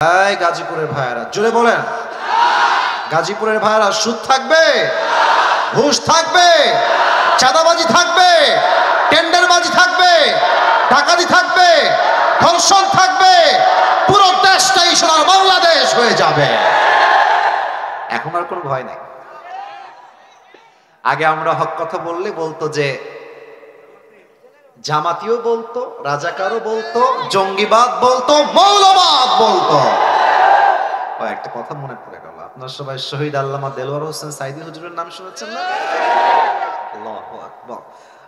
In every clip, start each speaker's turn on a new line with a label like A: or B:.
A: এই গাজীপুরের ভাইয়েরা জোরে বলেন, গাজীপুরের ভাইয়েরা সুদ থাকবে, ঘুষ থাকবে, চাঁদাবাজি থাকবে, টেন্ডারবাজি থাকবে, ডাকাতি থাকবে, ধর্ষণ থাকবে, পুরো দেশটাই সোনার বাংলাদেশ হয়ে যাবে। এখন আর কোনো ভয় নাই। আগে আমরা হক কথা বললে বলতো যে জামাতিও বলতো, রাজাকারও বলতো, জঙ্গিবাদ বলতো, মৌলবাদ বলতো। একটা কথা মনে পড়ে গেল, আপনারা সবাই শহীদ আল্লামা দেলোয়ার হোসেন সাইদি হুজুরের নাম শুনেছেন না? আল্লাহু আকবার।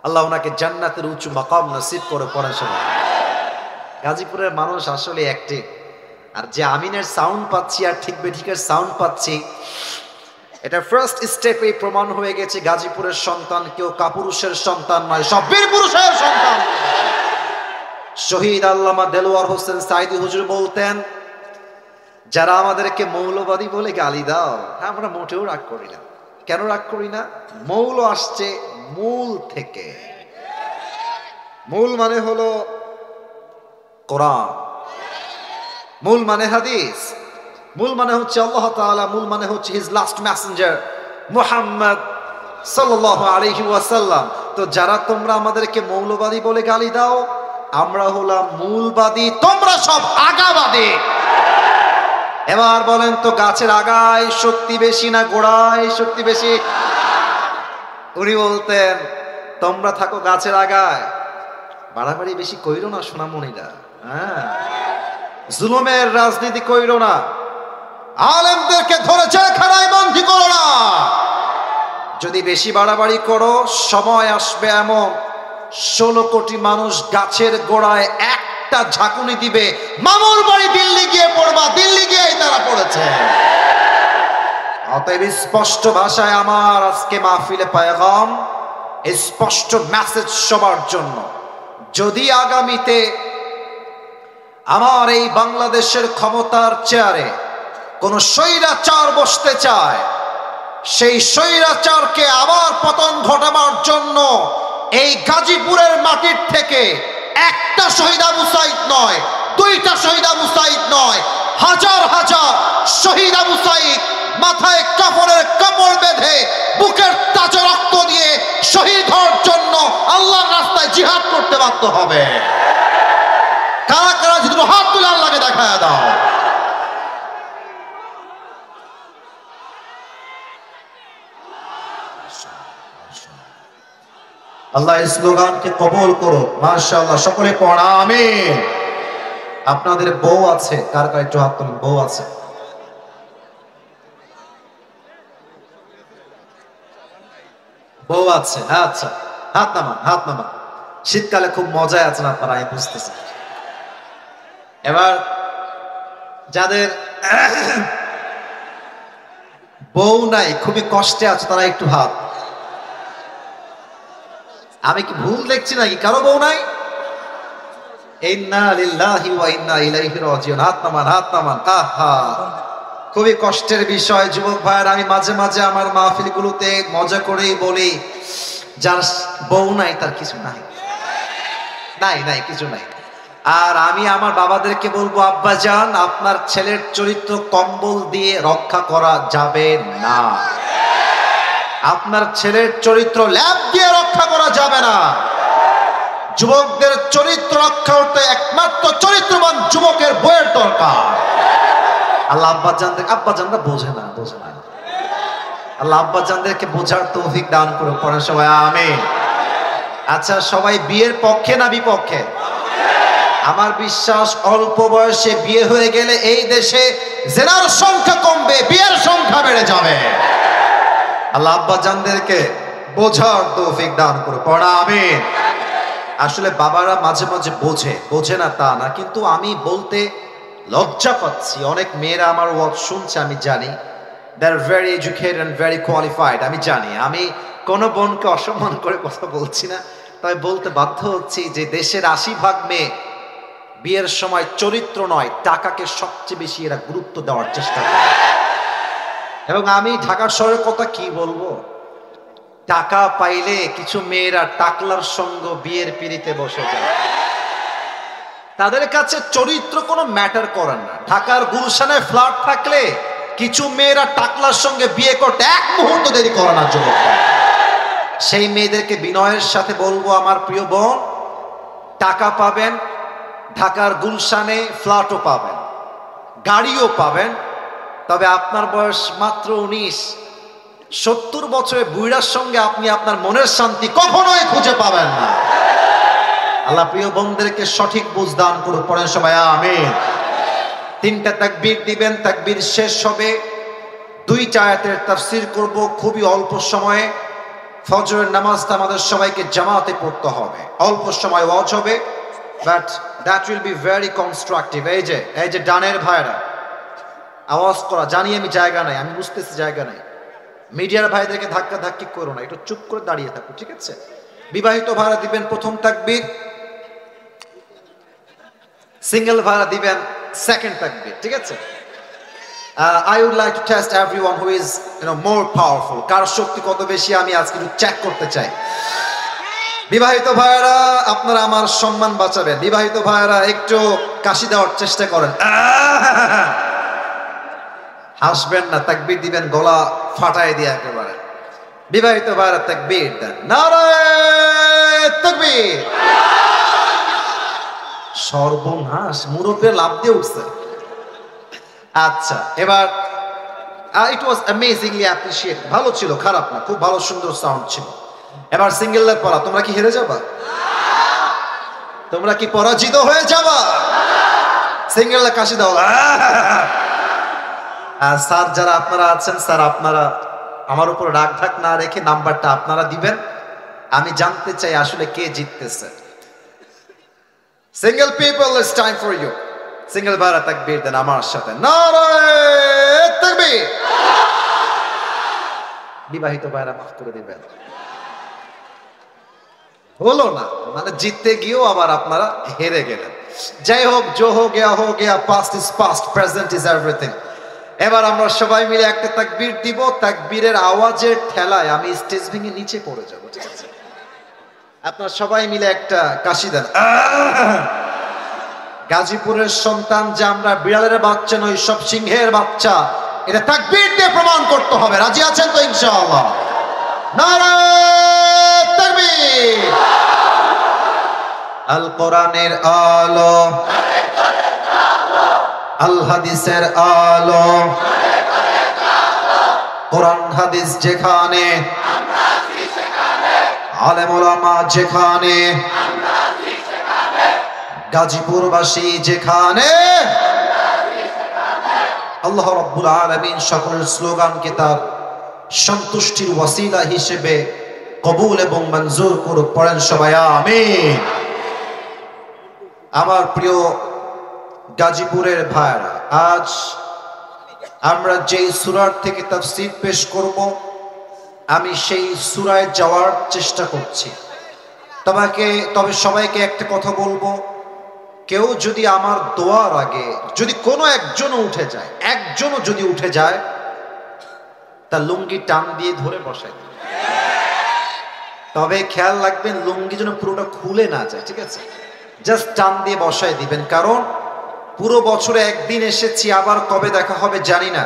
A: আল্লাহ ওনাকে জান্নাতের উঁচু মাকাম নসিব করে পড়েন সবাই। গাজীপুরের মানুষ আসলে অ্যাক্টিভ। আর যে আমিনের সাউন্ড পাচ্ছি আর ঠিক বেঠিকের সাউন্ড পাচ্ছি, এটা ফার্স্ট স্টেপেই প্রমাণ হয়ে গেছে গাজীপুরের সন্তান কেউ কাপুরুষের সন্তান নয়, সব বীর পুরুষের সন্তান। শহীদ আল্লামা দেলোয়ার হোসেন সাইদি হুজুর বলতেন, যারা আমাদেরকে মৌলবাদী বলে গালি দাও, আমরা মোটেও রাগ করি না। কেন রাগ করি না? মৌল আসছে মূল থেকে। মূল মানে হলো কোরআন, মূল মানে হাদিস, মূল মানে হচ্ছে আল্লাহ তাআলা, মূল মানে হচ্ছে হিজ লাস্ট মেসেঞ্জার মুহাম্মদ সাল্লাল্লাহু আলাইহি ওয়াসাল্লাম। তো যারা তোমরা আমাদেরকে মৌলবাদী বলে গালি দাও, আমরা হলাম মূলবাদী, তোমরা সব আগাবাদী। এবার বলেন তো, গাছের আগায় শক্তি বেশি না গোড়ায় শক্তি বেশি? উনি বলতেন তোমরা থাকো গাছের আগায়, বাড়াবাড়ি বেশি কইরো না সোনামণিরা, হ্যাঁ, জুলুমের রাজনীতি কইরো না, আলেমদেরকে ধরে জেলখানায় বন্দী করো না। যদি বেশি বাড়াবাড়ি করো, সময় আসবে এমন 16 কোটি মানুষ গাছের গোড়ায় একটা ঝাঁকুনি দিবে, মামুর বাড়ি দিল্লি গিয়ে পড়বা, দিল্লি গিয়েই তারা পড়েছে। অতএব স্পষ্ট ভাষায় আমার আজকে মাহফিলে পায়গাম, স্পষ্ট মেসেজ সবার জন্য। যদি আগামীতে আমার এই বাংলাদেশের ক্ষমতার চেয়ারে কোন স্বৈরাচার বসতে চায়, সেই স্বৈরাচারকে আবার পতন ঘটাবার জন্য এই গাজীপুরের মাটির থেকে একটা শহীদ আবু সাঈদ নয়, দুইটা শহীদ আবু সাঈদ নয়, হাজার হাজার শহীদ আবু সাঈদ মাথায় কাপড়ের কাপড় বেঁধে বুকের তাজা রক্ত দিয়ে শহীদ হওয়ার জন্য আল্লাহর রাস্তায় জিহাদ করতে বাধ্য হবে। কারা কারা যদি হাত তুলে আল্লাহকে দেখায় দাও। আল্লাহ এই স্লোগানকে কবুল করো, মাশাআল্লাহ। সকলে পড়া আমিন। আপনাদের বউ আছে? কার কার একটু হাত তুলুন, বউ আছে? বউ আছে, আচ্ছা, হাত নামান, হাত নামান। শীতকালে খুব মজায় আছেন আপনারা, আমি বুঝতেছি। এবার যাদের বউ নাই, খুবই কষ্টে আছে, তারা একটু হাত। আমি কি ভুল দেখছি নাকি? কারো বউ নাই? ইন্না লিল্লাহি ওয়া ইন্না ইলাইহি রাজিউন। হাত নামান, হাত নামান। আহা, খুবই কষ্টের বিষয় যুবক ভাইয়ের। আমি মাঝে মাঝে আমার মাহফিলগুলোতে মজা করেই বলি, যার বউ নাই তার কিছু নাই, নাই নাই কিছু নাই। আর আমি আমার বাবাদেরকে বলবো, আব্বা জান, আপনার ছেলের চরিত্র কম্বল দিয়ে রক্ষা করা যাবে না। আপনার ছেলের চরিত্র ল্যাব দিয়ে রক্ষা করা যাবে না। যুবকদের চরিত্র রক্ষা করতে একমাত্র চরিত্রবান যুবকের বইয়ের দরকার। আল্লাহ আব্বাজানরা বোঝে না, বোঝে না। আল্লাহ আব্বাজানদেরকে বোঝার তৌফিক দান করে পড়েন সবাই আমিন। আচ্ছা, সবাই বিয়ের পক্ষে না বিপক্ষে? আমার বিশ্বাস অল্প বয়সে বিয়ে হয়ে গেলে এই দেশে জেনার সংখ্যা কমবে, বিয়ের সংখ্যা বেড়ে যাবে। আল্লাহ আব্বাজানদেরকে বোঝার তৌফিক দান করে পড়া আমিন। আসলে বাবারা মাঝে মাঝে বোঝে না তা না, কিন্তু আমি বলতে লজ্জা পাচ্ছি। অনেক মেয়েরা আমার ওয়াজ শুনছে, আমি জানি, they are very educated and very qualified. আমি জানি, আমি কোনো বোনকে অসম্মান করে কথা বলছি না, তবে বলতে বাধ্য হচ্ছি যে দেশের 80% মেয়ে বিয়ের সময় চরিত্র নয়, টাকাকে সবচেয়ে বেশি এরা গুরুত্ব দেওয়ার চেষ্টা করে। এবং আমি ঢাকা শহরের কথা কি বলবো, টাকা পাইলে কিছু মেয়েরা টাকলার সঙ্গ বিয়ের পিড়িতে বসে যায়। তাদের কাছে চরিত্র কোনো ম্যাটার করে না। ঢাকার গুলশানে ফ্ল্যাট থাকলে কিছু মেয়েরা টাকলার সঙ্গে বিয়ে করতে এক মুহূর্ত দেরি করে না যুবক। সেই মেয়েদেরকে বিনয়ের সাথে বলবো, আমার প্রিয় বোন, টাকা পাবেন, ঢাকার গুলশানে ফ্ল্যাটও পাবেন, গাড়িও পাবেন, তবে আপনার বয়স মাত্র 19। 70 বছরের বুড়ার সঙ্গে আপনি আপনার মনের শান্তি কখনোই খুঁজে পাবেন না। আল্লাহ প্রিয় বোনদেরকে সঠিক বুঝ দান করুন। পড়েন সবাই আমিন। 3টা তাকবীর দিবেন, তাকবীর শেষ হবে। 2টা আয়াতের তাফসীর করব খুবই অল্প সময়ে। ফজরের নামাজটা আমাদের সবাইকে জামাতে পড়তে হবে, অল্প সময় ওয়াজ হবে, but that will be very constructive. এই যে ডানের ভাইরা আওয়াজ করা, জানি আমি জায়গা নাই, আমি বুঝতেছি জায়গা নাই। মিডিয়ার ভাইদেরকে ধাক্কা ধাক্কি করো না, একটু চুপ করে দাঁড়িয়ে থাকো, ঠিক আছে? বিবাহিত ভাইরা দিবেন প্রথম তাকবীর, সিঙ্গেল ভাইরা দিবেন সেকেন্ড তাকবীর, ঠিক আছে? I would like to test everyone who is more powerful. কার শক্তি কত বেশি আমি আজকে একটু চেক করতে চাই। বিবাহিত ভাইরা আপনারা আমার সম্মান বাঁচাবেন। বিবাহিত ভাইরা একটু কাশি দেওয়ার চেষ্টা করেন, হাসবেন না, তাকবীর দিবেন গলা ফাটায় দিয়ে একেবারে। বিবাহিত ভাইরা তাকবীর দেন, নারায়ে তাকবীর। সর্বনাশ, মুরব্বিরা লাভ দিয়ে উঠছে। আচ্ছা, এবার ইট ওয়াজ অ্যামেজিংলি অ্যাপ্রিশিয়েট, ভালো ছিল, খারাপ না, খুব ভালো সুন্দর সাউন্ড ছিল। এবার সিঙ্গেলের পড়া, তোমরা কি হেরে যাবা? তোমরা কি পরাজিত হয়ে যাবা? সিঙ্গেলের কাশি দাও। স্যার যারা আপনারা আছেন, স্যার আপনারা আমার উপর রাগ ঢাক না রেখে নাম্বারটা আপনারা দিবেন, আমি জানতে চাই আসলে কে জিততেছে। Single people, it's time for you. Single ভাইরা তাকবীর দেন আমার সাথে, নারায়ে তাকবীর। বিবাহিত ভাইরা মাফ করে দিবেন, হলো না, মানে জিততে গিয়েও আবার আপনারা হেরে গেলেন। যাই হোক, জো হো গেয়া, past is past, present is everything. এবার আমরা সবাই মিলে একটা তাকবীর দিব, তাকবীরের আওয়াজের ঠেলায় আমি স্টেজ ভেঙে নিচে পড়ে যাব, ঠিক আছে? আপনারা সবাই মিলে একটা কাশি দেন। গাজীপুরের সন্তান যে আমরা, বিড়ালের বাচ্চা নই, সব সিংহের বাচ্চা, এটা তাকবীর দিয়ে প্রমাণ করতে হবে। রাজি আছেন তো ইনশাআল্লাহ? নারায়ে তাকবীর। আল কোরআনের আলো, আল হাদিসের আলো, কোরআন হাদিস যেখানে, আলেম ওলামা যেখানে, গাজীপুরবাসী যেখানে, আল্লাহ রাব্বুল আলামিন সকলের স্লোগানকে তার সন্তুষ্টির ওয়াসিলা হিসেবে কবুল এবং মঞ্জুর করুক। পড়েন সবাই আমিন। আমার প্রিয় গাজীপুরের ভাইরা, আজ আমরা যেই সূরার থেকে তাফসীর পেশ করব, আমি সেই সূরায় যাওয়ার চেষ্টা করছি। তবে সবাইকে একটা কথা বলবো, কেউ যদি আমার দোয়ার আগে যদি কোনো একজনও উঠে যায়, তার লুঙ্গি টান দিয়ে ধরে বসাই দিন। তবে খেয়াল রাখবেন লুঙ্গি যেন পুরোটা খুলে না যায়, ঠিক আছে? জাস্ট টান দিয়ে বসাই দিবেন, কারণ পুরো বছরে একদিন এসেছি, আবার কবে দেখা হবে জানি না।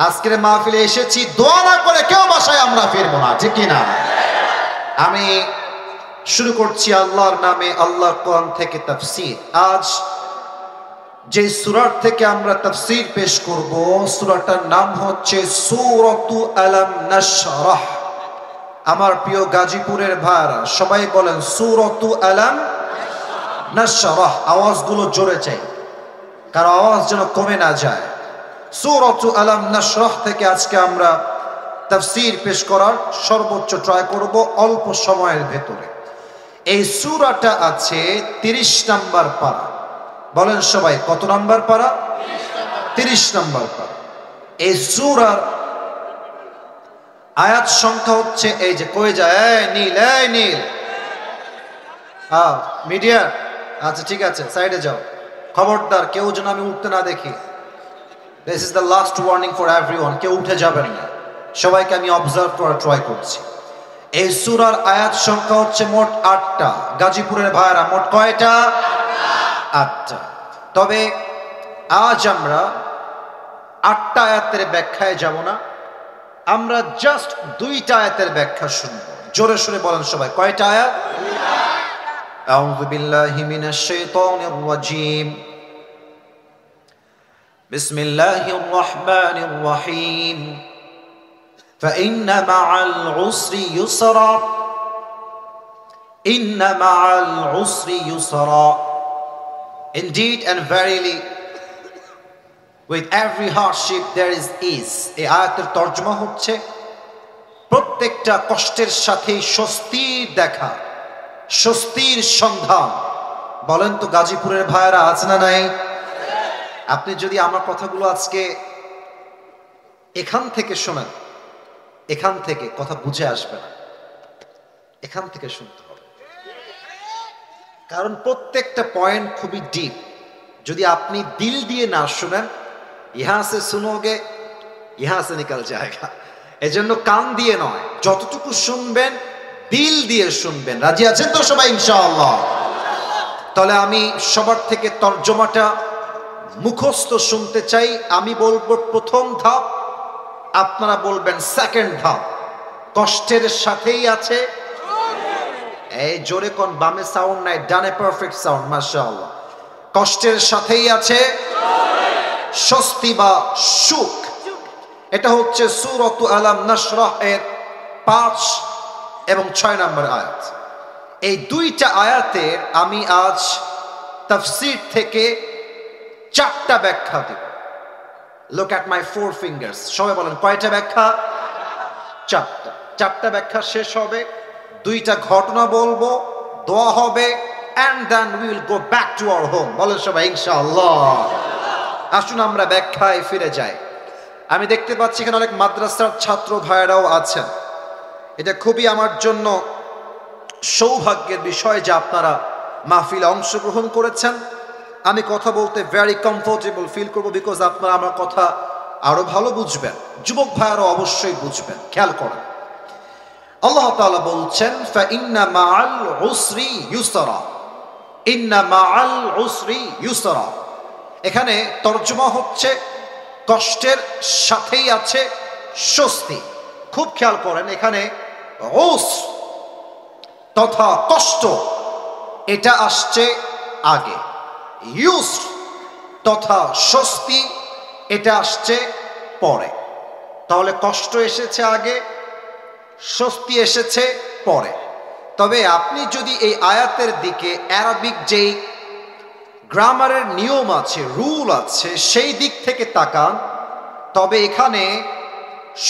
A: আজকের মাহফিলে এসেছি, দোয়া না করে কেউ বাসায় আমরা ফিরবো না, ঠিক কিনা? আমি শুরু করছি আল্লাহর নামে, আল্লাহর কোরআন থেকে তাফসীর। আজ যে সূরার থেকে আমরা তাফসীর পেশ করব, সূরাটার নাম হচ্ছে সূরাতু আলাম নাশরাহ। আমার প্রিয় গাজীপুরের ভাইরা সবাই বলেন সূরাতু আলাম নাশরাহ। আওয়াজগুলো জোরে চাই, কারণ আওয়াজ যেন কমে না যায়। সূরাতু আলাম নাশরাহ থেকে আজকে আমরা তাফসীর পেশ করার সর্বোচ্চ ট্রাই করব অল্প সময়ের ভেতরে। এই সূরাটা আছে 30 নাম্বার পারা। বলেন সবাই, কত নাম্বার পারা? 30 নাম্বার পারা। এই সূরার আয়াত সংখ্যা হচ্ছে, এই যে কই যায়, এই নীল মিডিয়া, আচ্ছা ঠিক আছে, সাইডে যাও, খবরদার কেউ যেন আমি উঠতে না দেখি। This is the last warning for everyone, কেউ উঠে যাবেন না, সবাইকে আমি অবজার্ভ করার ট্রাই করছি। এই সূরার আয়াত সংখ্যা হচ্ছে মোট 8টা। গাজীপুরের ভাইরা মোট কয়টা? 8টা। তবে আজ আমরা 8টা আয়াতের ব্যাখ্যায় যাব না, আমরা জাস্ট 2টা আয়াতের ব্যাখ্যা শুনব। জোরে সোরে বলেন সবাই, কয়টা আয়াত? আউযু বিল্লাহি মিনাশ শাইতানির রাজীম। বিসমিল্লাহির রহমানির রহিম। ফাইন্না মাআল উসরি ইউসরা, ইন্না মাআল উসরি ইউসরা। Indeed and verily, with every hardship there is ease. এই আয়াতের তর্জমা হচ্ছে প্রত্যেকটা কষ্টের সাথে স্বস্তির দেখা, স্বস্তির সন্ধান। বলেন তো গাজীপুরের ভাইয়েরা আছে না নাই? আপনি যদি আমার কথাগুলো আজকে এখান থেকে শোনেন, এখান থেকে কথা বুঝে আসবে না, এখান থেকে শুনতে হবে, কারণ প্রত্যেকটা পয়েন্ট খুবই ডিপ। যদি আপনি দিল দিয়ে না শুনেন, ইহা সে শুনোগে ইহা সে নিকাল জায়গা। এজন্য কান দিয়ে নয়, যতটুকু শুনবেন দিল দিয়ে শুনবেন। রাজি আছেন তো সবাই ইনশাআল্লাহ? তাহলে আমি সবার থেকে তর্জমাটা মুখস্থ শুনতে চাই। আমি বলবো প্রথম ধাপ, আপনারা বলবেন সেকেন্ড ধাপ। কষ্টের সাথেই আছে, এই জোরে কোন, বামে সাউন্ড নাই, ডানে পারফেক্ট সাউন্ড, মাশাআল্লাহ। কষ্টের সাথেই আছে স্বস্তি বা সুখ। এটা হচ্ছে সূরাতু আলাম নাশরাহ এর 5 এবং 6 নম্বর আয়াত। এই 2টা আয়াতের আমি আজ তাফসীর থেকে 4টা ব্যাখ্যা দেব। Look at my 4 fingers. সবাই বলেন কয়টা ব্যাখ্যা? 4টা। 4টা ব্যাখ্যা শেষ হবে, 2টা ঘটনা বলবো, দোয়া হবে, and then we will go back to our home. বলেন সবাই ইনশাআল্লাহ। আসুন আমরা ব্যাখ্যায় ফিরে যাই। আমি দেখতে পাচ্ছি এখানে অনেক মাদ্রাসার ছাত্র ভাইয়েরাও আছেন। এটা খুবই আমার জন্য সৌভাগ্যের বিষয় যে আপনারা মাহফিলে অংশগ্রহণ করেছেন। আমি কথা বলতে ভেরি কমফোর্টেবল ফিল করব, বিকজ আপনারা আমার কথা আরো ভালো বুঝবেন। যুবক ভাইয়েরাও অবশ্যই বুঝবেন। খেয়াল করেন, আল্লাহ তাআলা বলছেন ফাইন্না মাআল উসরি ইউসরা, ইন্না মাআল উসরি ইউসরা। এখানে তর্জমা হচ্ছে কষ্টের সাথেই আছে স্বস্তি। খুব খেয়াল করেন, এখানে উসর তথা কষ্ট এটা আসছে আগে, ইউসর তথা স্বস্তি এটা আসছে পরে। তাহলে কষ্ট এসেছে আগে, স্বস্তি এসেছে পরে। তবে আপনি যদি এই আয়াতের দিকে আরবিক যেই গ্রামারের নিয়ম আছে, রুল আছে, সেই দিক থেকে তাকান, তবে এখানে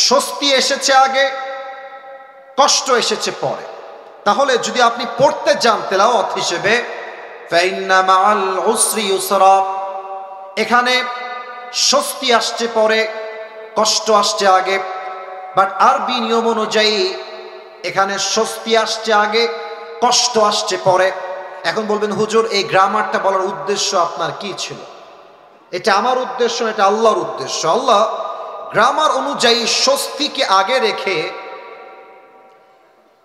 A: স্বস্তি এসেছে আগে, কষ্ট এসেছে পরে। তাহলে যদি আপনি পড়তে যান তেলাওয়াত হিসেবে ফাইন্না মাআল উসরি ইউসরা, এখানে স্বস্তি আসছে পরে, কষ্ট আসছে আগে। বাট আরবি নিয়ম অনুযায়ী এখানে স্বস্তি আসছে আগে, কষ্ট আসছে পরে। এখন বলবেন হুজুর এই গ্রামারটা বলার উদ্দেশ্য আপনার কি ছিল? এটা আমার উদ্দেশ্য, এটা আল্লাহর উদ্দেশ্য। আল্লাহ গ্রামার অনুযায়ী স্বস্তিকে আগে রেখে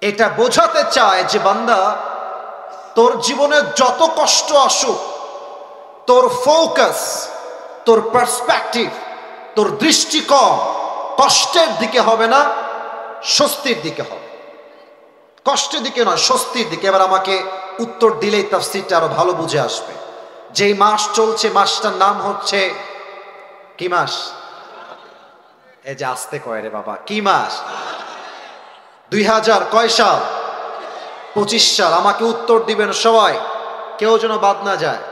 A: এটা বোঝাতে চায় যে বান্দা, তোর জীবনে যত কষ্ট আসুক, তোর ফোকাস, তোর পার্সপেক্টিভ, তোর দৃষ্টিকোণ কষ্টের দিকে হবে না, স্বস্তির দিকে হবে। কষ্টের দিকে নয়, স্বস্তির দিকে। এবার আমাকে উত্তর দিলেই তাফসীরটা আরো ভালো বুঝে আসবে। যেই মাস চলছে, মাসটার নাম হচ্ছে কি মাস? এই যে আসতে কয় রে বাবা, কি মাস? 2000 কয় সাল? 25 সাল। আমাকে উত্তর দিবেন সবাই, কেউ যেন বাদ না যায়।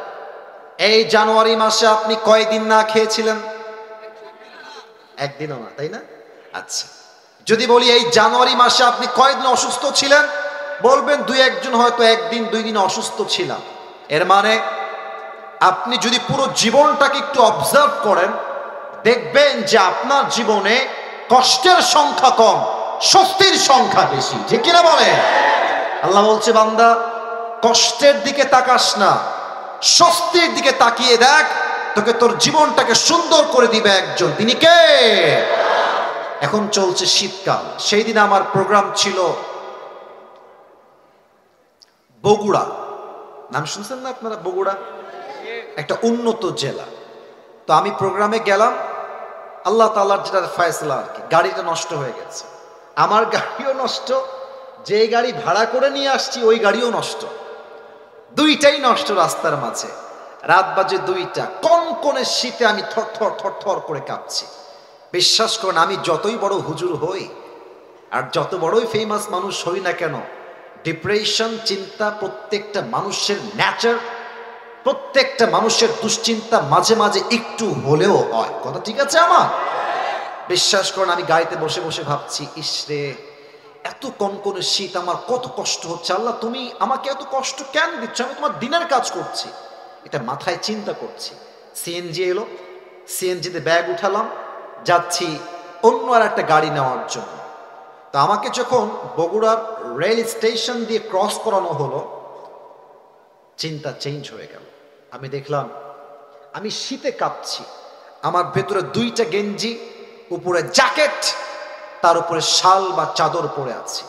A: এই জানুয়ারি মাসে আপনি কয়দিন না খেয়েছিলেন? একদিনও না, তাই না? আচ্ছা, যদি বলি এই জানুয়ারি মাসে আপনি কয়দিন অসুস্থ ছিলেন, বলবেন 2-1 জন হয়তো 1 দিন 2 দিন অসুস্থ ছিলাম। এর মানে আপনি যদি পুরো জীবনটাকে একটু অবজার্ভ করেন, দেখবেন যে আপনার জীবনে কষ্টের সংখ্যা কম, স্বস্তির সংখ্যা বেশি। ঠিক কিনা বলে? আল্লাহ বলছে বান্দা কষ্টের দিকে তাকাস না, স্বস্তির দিকে তাকিয়ে দেখ, তোকে তোর জীবনটাকে সুন্দর করে দিবে একজন। তিনি কে? এখন চলছে শীতকাল। সেই দিন আমার প্রোগ্রাম ছিল বগুড়া। নাম শুনছেন না আপনারা? বগুড়া একটা উন্নত জেলা। তো আমি প্রোগ্রামে গেলাম, আল্লাহ তাআলার যেটা ফয়সালা আর কি, গাড়িটা নষ্ট হয়ে গেছে। আমার গাড়িও নষ্ট, যে গাড়ি ভাড়া করে নিয়ে আসছি ওই গাড়িও নষ্ট, দুইটাই নষ্ট রাস্তার মাঝে। রাত বাজে 2টা, কনকনে শীতে আমি থরথর থরথর করে কাঁপছি। বিশ্বাস করেন, আমি যতই বড় হুজুর হই আর যত বড়ই ফেমাস মানুষ হই না কেন, ডিপ্রেশন, চিন্তা প্রত্যেকটা মানুষের ন্যাচার, প্রত্যেকটা মানুষের দুশ্চিন্তা মাঝে মাঝে একটু হলেও হয়। কথা ঠিক আছে আমার? বিশ্বাস করেন, আমি গাড়িতে বসে বসে ভাবছি, ইসরে এত কনকনে শীত, আমার কত কষ্ট হচ্ছে। আল্লাহ, তুমি আমাকে এত কষ্ট কেন দিচ্ছ? আমি তোমার দিনের কাজ করছি, এটা মাথায় চিন্তা করছি। সিএনজি এলো, সিএনজিতে ব্যাগ উঠালাম, যাচ্ছি অন্য আর একটা গাড়ি নেওয়ার জন্য। তো আমাকে যখন বগুড়ার রেল স্টেশন দিয়ে ক্রস করানো হলো, চিন্তা চেঞ্জ হয়ে গেল। আমি দেখলাম আমি শীতে কাঁপছি, আমার ভেতরে 2টা গেঞ্জি, উপরে জ্যাকেট, তার উপরে শাল বা চাদর পরে আছি।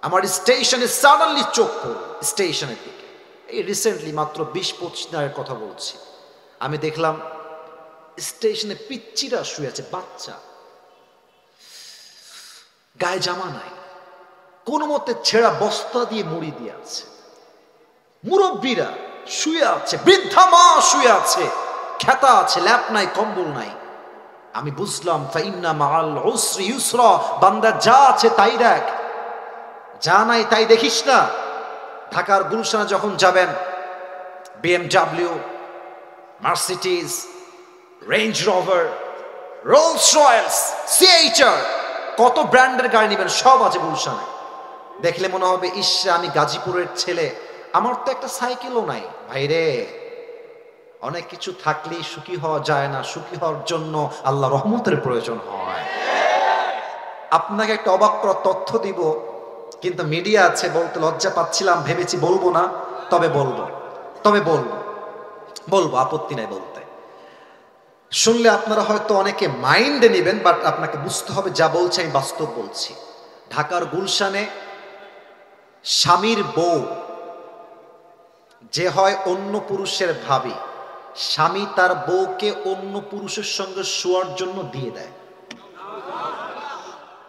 A: আমার স্টেশনে সাডেনলি চোখ পড়ল স্টেশনের দিকে। এই রিসেন্টলি মাত্র 20-25 দিনের কথা বলছি। আমি দেখলাম স্টেশনে পিচ্চিরা শুয়ে আছে, বাচ্চা, গায়ে জামা নাই, কোনো মতে ছেঁড়া বস্তা দিয়ে মুড়ি দিয়ে আছে। মুরব্বীরা শুয়ে আছে, বৃদ্ধা মা শুয়ে আছে, খেতা আছে, ল্যাপ নাই, কম্বল নাই। আমি বুঝলাম ফাইন্না মাআল উসরি ইউসরা, বান্দা যা আছে তাই দেখ, যা নাই তাই দেখিস না। ঢাকার গুলশানে যখন যাবেন, BMW, Mercedes, range rover, Rolle's Royals, CHR, কত ব্র্যান্ডের গাড়ি নেবেন, সব আছে গুলশানে। দেখলে মনে হবে, ইস, আমি গাজীপুরের ছেলে, আমার তো একটা সাইকেলও নাই। ভাইরে, অনেক কিছু থাকলেই সুখী হওয়া যায় না, সুখী হওয়ার জন্য আল্লাহ রহমতের প্রয়োজন হয়। আপনাকে একটা অবাক করা তথ্য দিব, কিন্তু মিডিয়া আছে, বলতে লজ্জা পাচ্ছিলাম, ভেবেছি বলবো না, তবে বলবো, আপত্তি নাই বলতে। শুনলে আপনারা হয়তো অনেকে মাইন্ডে নেবেন, বাট আপনাকে বুঝতে হবে যা বলছে আমি বাস্তব বলছি। ঢাকার গুলশানে স্বামীর বউ যে হয় অন্য পুরুষের ভাবি, স্বামী তার বউকে অন্য পুরুষের সঙ্গে শোয়ার জন্য দিয়ে দেয়।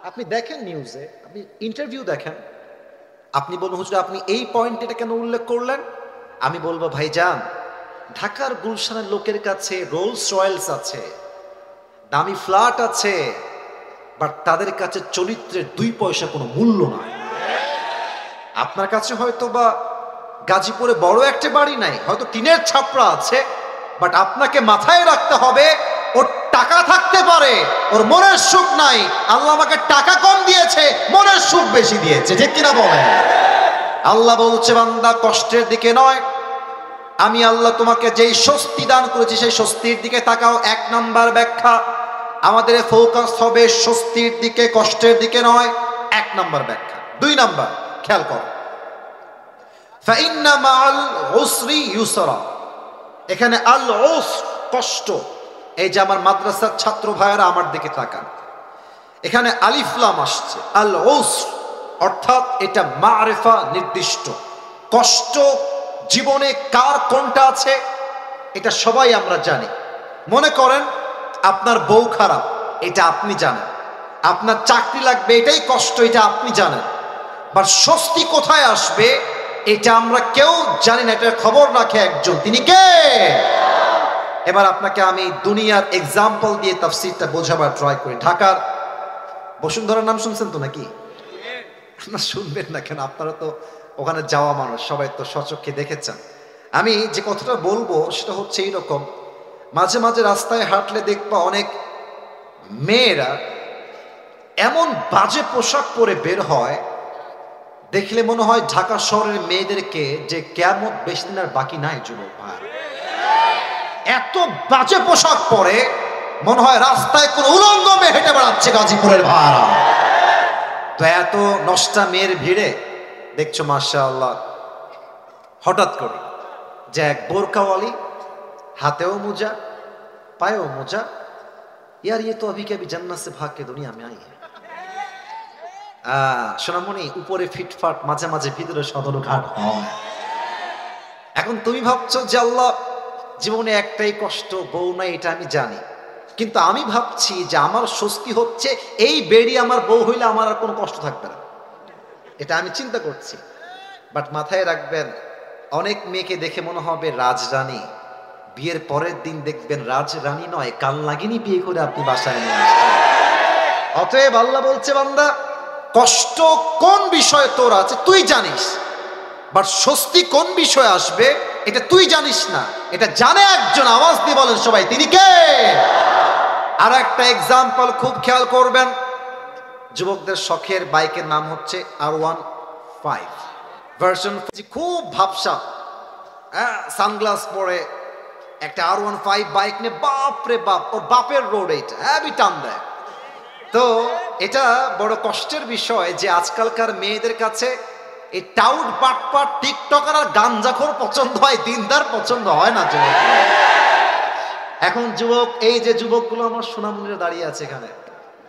A: আপনি দেখেন নিউজে, আপনি ইন্টারভিউ দেখেন, আপনি বলবেন হুজুর আপনি এই পয়েন্টটা কেন উল্লেখ করলেন? আমি বলবো ভাইজান, ঢাকার গুলশানের লোকের কাছে রোলস রয়েলস আছে, দামি ফ্ল্যাট আছে, বাট তাদের কাছে চরিত্রের 2 পয়সা কোনো মূল্য নাই। আপনার কাছে হয়তো বা গাজীপুরে বড় একটা বাড়ি নাই, হয়তো টিনের ছাপরা আছে, বাট আপনাকে মাথায় রাখতে হবে, ওর টাকা থাকতে পারে, ওর মনের সুখ নাই। আল্লাহ আমাকে টাকা কম দিয়েছে, মনের সুখ বেশি দিয়েছে, ঠিক কিনা বলেন? আল্লাহ বলছে, বান্দা কষ্টের দিকে নয়, আমি আল্লাহ তোমাকে যেই স্বস্তি দান করেছি সেই স্বস্তির দিকে তাকাও। 1 নাম্বার ব্যাখ্যা, আমাদের ফোকাস হবে স্বস্তির দিকে, কষ্টের দিকে নয়। 1 নাম্বার ব্যাখ্যা। 2 নাম্বার, খেয়াল করো, ফাইন্না মাআল উসরি ইউসরা, এখানে আল উসর কষ্ট। এই যে আমার মাদ্রাসার ছাত্র ভাইয়েরা আমার দিকে তাকান, এখানে আলিফ লাম আসছে, আল উসর অর্থাৎ এটা মারিফা, নির্দিষ্ট। কষ্ট জীবনে কার কোনটা আছে এটা সবাই আমরা জানি। মনে করেন আপনার বউ খারাপ, এটা আপনি জানেন, আপনার চাকরি লাগবে, এটাই কষ্ট, এটা আপনি জানেন। বাট স্বস্তি কোথায় আসবে এটা আমরা কেউ জানি না, এটার খবর রাখে একজন, তিনি কে? এবার আপনাকে আমি দুনিয়ার এক্সাম্পল দিয়ে তাফসীরটা বোঝাবার ট্রাই করি। ঢাকার বসুন্ধরার নাম শুনছেন তো নাকি? না, শুনবেন না কেন, আপনারা তো ওখানে যাওয়া মানুষ, সবাই তো স্বচক্ষে দেখেছেন। আমি যে কথাটা বলবো সেটা হচ্ছে এইরকম, মাঝে মাঝে রাস্তায় হাঁটলে দেখবা অনেক মেয়েরা এমন বাজে পোশাক পরে বের হয়, দেখলে মনে হয় ঢাকা শহরের মেয়েদেরকে যে কিয়ামত বেশি দিন আর বাকি নাই। যুবক ভাই, এত বাজে পোশাক পরে মনে হয় রাস্তায় কোন উলঙ্গ মেয়ে হেঁটে বেড়াচ্ছে গাজীপুরের ভাড়া। তো এত নষ্টা মেয়ের ভিড়ে দেখছো মাশাআল্লাহ, হঠাৎ করে যে এক বোরকাওয়ালি, হাতেও মোজা, পায়েও মোজা, यार ये तो अभी के अभी जन्नत से भाग के दुनिया में आई है। সোনামণি, উপরে ফিটফাট, মাঝে মাঝে ভিতরে সদর ঘাট হয়। এখন তুমি ভাবছো যে আল্লাহ জীবনে একটাই কষ্ট, বউ নাই, এটা আমি জানি, কিন্তু আমি ভাবছি যে আমার স্বস্তি হচ্ছে এই বেড়ি আমার বউ হইলে আমার আর কোনো কষ্ট থাকবে না, এটা আমি চিন্তা করছি। বাট মাথায় রাখবেন, অনেক মেয়েকে দেখে মনে হবে রাজরানী, বিয়ের পরের দিন দেখবেন রাজরানী নয়, কাল নাগিনী বিয়ে করে আপনি বাসায় নিয়ে আসছেন। অতএব আল্লাহ বলছে, বান্দা কষ্ট কোন বিষয়ে তোর আছে তুই জানিস, বাট স্বস্তি কোন বিষয়ে আসবে এটা তুই জানিস না, এটা জানে একজন। আওয়াজ দিয়ে বলেন সবাই, তিনি কে? আর একটা এক্সাম্পল খুব খেয়াল করবেন, যুবকদের শখের বাইকের নাম হচ্ছে R15 ভার্সন, খুব ভাবসা, সানগ্লাস পরে একটা R15 বাইক নিয়ে বাপ রে বাপ, ওর বাপের রোড, এটা হ্যাভি টান দেয়। তো এটা বড় কষ্টের বিষয় যে আজকালকার মেয়েদের কাছে এই টাউট বাটপাট টিকটকার আর গাঞ্জাখোর পছন্দ হয়, দিনদার পছন্দ হয় না যুবক। এখন যুবক, এই যে যুবকগুলো আমার সোনামুনিরা দাঁড়িয়ে আছে এখানে,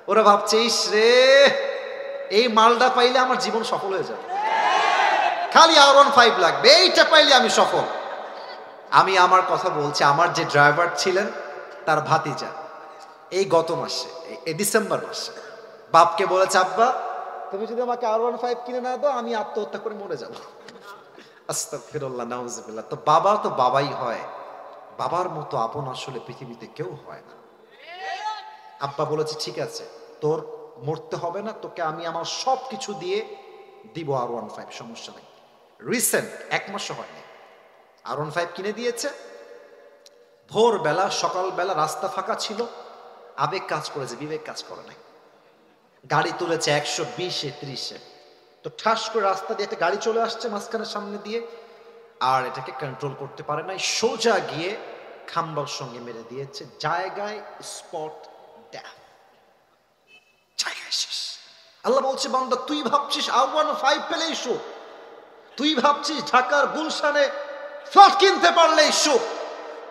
A: ওরা ভাবছে ইস রে, এই মালটা পাইলে আমার জীবন সফল হয়ে যাবে, খালি R15 লাগবে, এইটা পাইলে আমি সফল। আমি আমার কথা বলছি, আমার যে ড্রাইভার ছিলেন তার ভাতিজা এই গত মাসে, এই ডিসেম্বর মাসে বাপকে বলেছে, আব্বা তুমি যদি আমাকে R15 কিনে না দাও আমি আত্মহত্যা করে মরে যাবো। আস্তাগফিরুল্লাহ, নাউজুবিল্লাহ। তো বাবা তো বাবাই হয়, বাবার মতো আপন আসলে পৃথিবীতে কেউ হয় না। আব্বা বলেছে ঠিক আছে, তোর মরতে হবে না, তোকে আমি আমার সব কিছু দিয়ে দিব R15, সমস্যা নেই। রিসেন্ট 1 মাসও হয়নি, R15 কিনে দিয়েছে। ভোরবেলা সকালবেলা রাস্তা ফাঁকা ছিল, আবেগ কাজ করেছে, বিবেক কাজ করে নাই। গাড়ি তুলেছে 120-এ 30-এ, তো ঠাস করে রাস্তা দিয়ে একটা গাড়ি চলে আসছে মাঝখানের সামনে দিয়ে, আর এটাকে কন্ট্রোল করতে পারে নাই, সোজা গিয়ে খাম্বার সঙ্গে মেরে দিয়েছে, জায়গায় স্পট ডেথ, জায়গায় শেষ। আল্লাহ বলছে, বান্দা তুই ভাবছিস R15 পেলেই সুখ, তুই ভাবছিস ঢাকার গুলশানে ফ্ল্যাট কিনতে পারলেই সুখ,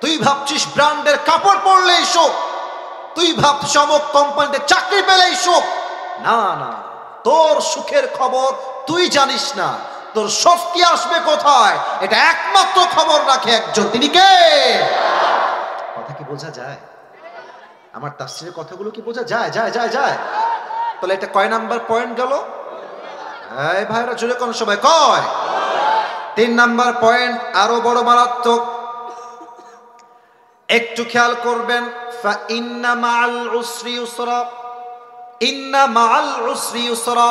A: তুই ভাবছিস ব্র্যান্ডের কাপড় পরলেই সুখ, তুই ভাবছিস অমুক কোম্পানিতে চাকরি পেলেই সুখ। না না, তোর সুখের খবর তুই জানিস না, তোর স্বস্তি আসবে কোথায় এটা একমাত্র খবর রাখে একজন, তিনি কে? কথা কি বোঝা যায়? আমার তাফসীরের কথাগুলো কি বোঝা যায়? যায় যায় যায়। তাহলে এটা কয় নাম্বার পয়েন্ট গেল? এই ভাইরা জুড়ে কোন সবাই কয়? 3 নাম্বার পয়েন্ট আরো বড় মারাত্মক, একটু খেয়াল করবেন। ফা ইন্না মাআল উসরি ইউসরা, ইন্না মাআল উসরি ইউসরা,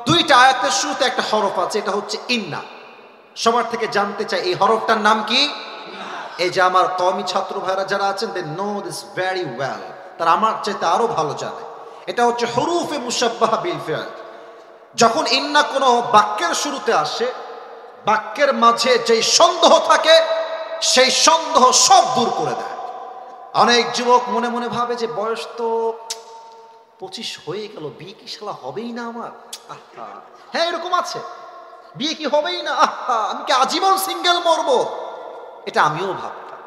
A: দুইটা আয়াতের শুরুতে একটা হরফ আছে, এটা হচ্ছে ইন্না। সবার থেকে জানতে চাই এই হরফটার নাম কি? এই যে আমার কওমি ছাত্র ভাইরা যারা আছেন, they know this very well, তারা আমার চাইতে আরো ভালো জানে। এটা হচ্ছে হুরুফে মুশাব্বাহা বিল ফিআল। যখন ইন্না কোনো বাক্যের শুরুতে আসে, বাক্যের মাঝে যেই সন্দেহ থাকে সেই সন্দেহ সব দূর করে দেয়। অনেক যুবক মনে মনে ভাবে যে বয়স তো 25 হয়ে গেল, বিয়ে কি শালা হবেই না আমার, আহা। হ্যাঁ এরকম আছে, বিয়ে কি হবেই না, আহা আমি কি আজীবন সিঙ্গেল মরবো, এটা আমিও ভাবতাম।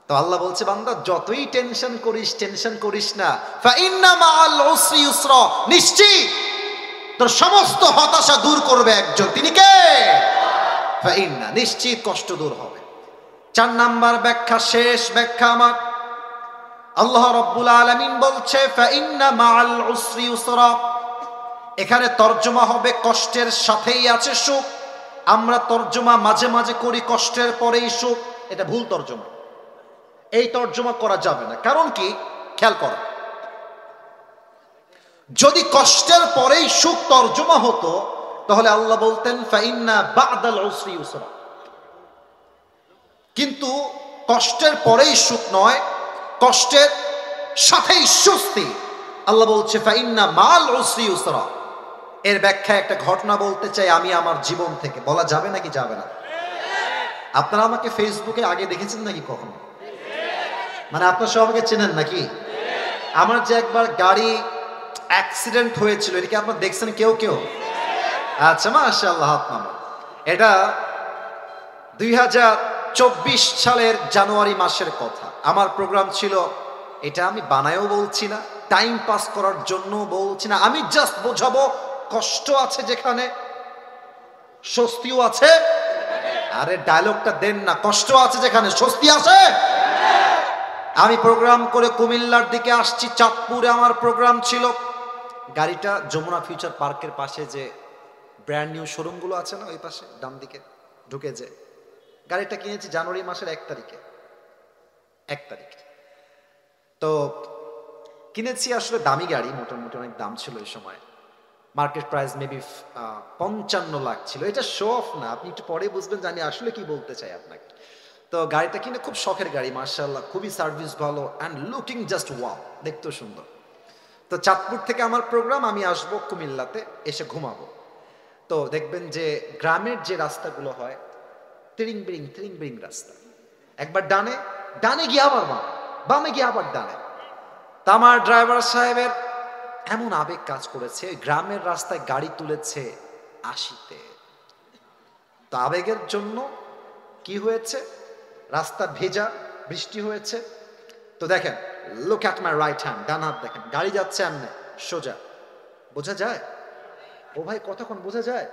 A: তো আল্লাহ বলছে, বান্দা যতই টেনশন করিস না, ফা ইন্না মাআল উসরি ইউসরা, নিশ্চিত তোর সমস্ত হতাশা দূর করবে একজন, তিনি কে? ফা ইন্না, নিশ্চিত কষ্ট দূর হবে। 4 নাম্বার ব্যাখ্যা, শেষ ব্যাখ্যা আমার, আল্লাহ রাব্বুল আলামিন বলছে ফা ইন্না মাআল উসরি ইউসরা, এখানে তরজমা হবে কষ্টের সাথেই আছে সুখ। আমরা তরজমা মাঝে মাঝে করি কষ্টের পরেই সুখ, এটা ভুল তরজমা, এই তরজমা করা যাবে না। কারণ কি, খেয়াল করো, যদি কষ্টের পরেই সুখ তরজমা হতো তাহলে আল্লাহ বলতেন ফা ইন্না বা'দাল উসরি ইউসরা, কিন্তু কষ্টের পরেই সুখ নয়, কষ্টের সাথেই স্বস্তি। আল্লাহ বলছে ফা ইন্না মা'আল উসরি ইউসরা। এর ব্যাখ্যা একটা ঘটনা বলতে চাই আমি আমার জীবন থেকে, বলা যাবে নাকি যাবে না? আপনারা আমাকে ফেসবুকে আগে দেখেছেন নাকি কখনো? মানে আপনারা সব আমাকে চেনেন নাকি? আমার যে একবার গাড়ি অ্যাক্সিডেন্ট হয়েছিল, এটা কি আপনারা দেখছেন কেউ কেউ? আচ্ছা মাশাআল্লাহ, হাত নামান। এটা 2024 সালের জানুয়ারি মাসের কথা। আমার প্রোগ্রাম ছিল, এটা আমি বানায়ও বলছি না, টাইম পাস করার জন্য বলছি না, আমি জাস্ট বোঝাবো কষ্ট আছে যেখানে স্বস্তিও আছে আরে ডায়লগটা দেন না, কষ্ট আছে যেখানে স্বস্তি আছে। আমি প্রোগ্রাম করে কুমিল্লার দিকে আসছি, চাঁদপুরে আমার প্রোগ্রাম ছিল। গাড়িটা যমুনা ফিউচার পার্কের পাশে যে ব্র্যান্ড নিউ শোরুমগুলো আছে না, ওই পাশে ডান দিকে ঢুকে যে গাড়িটা কিনেছি জানুয়ারি মাসের 1 তারিখে। তো কিনেছি, আসলে দামি গাড়ি, মোটামুটি অনেক দাম ছিল ওই সময়। মার্কেট প্রাইস মেবি 55 লাখ ছিল। এটা শো অফ না, আপনি একটু পরে বুঝবেন যে আমি আসলে কি বলতে চাই আপনাকে। তো গাড়িটা কিনে খুব শখের গাড়ি, মাশাআল্লাহ, খুবই সার্ভিস ভালো অ্যান্ড লুকিং জাস্ট ওয়াও, দেখতেও সুন্দর। তো চাঁদপুর থেকে আমার প্রোগ্রাম, আমি আসবো কুমিল্লাতে, এসে ঘুমাবো। তো দেখবেন যে গ্রামের যে রাস্তাগুলো হয় তিরিং বিরিং রাস্তা, একবার ডানে গিয়ে আবার বামে গিয়ে আবার ডানে। তা আমার ড্রাইভার সাহেবের এমন আবেগ কাজ করেছে, গ্রামের রাস্তায় গাড়ি তুলেছে 80-তে। তো আবেগের জন্য কি হয়েছে, রাস্তা ভেজা, বৃষ্টি হয়েছে। তো দেখেন, look at my right hand, ডান হাত দেখেন, গাড়ি যাচ্ছে এমনি সোজা, বোঝা যায়? ও ভাই কতক্ষণ বোঝা যায়?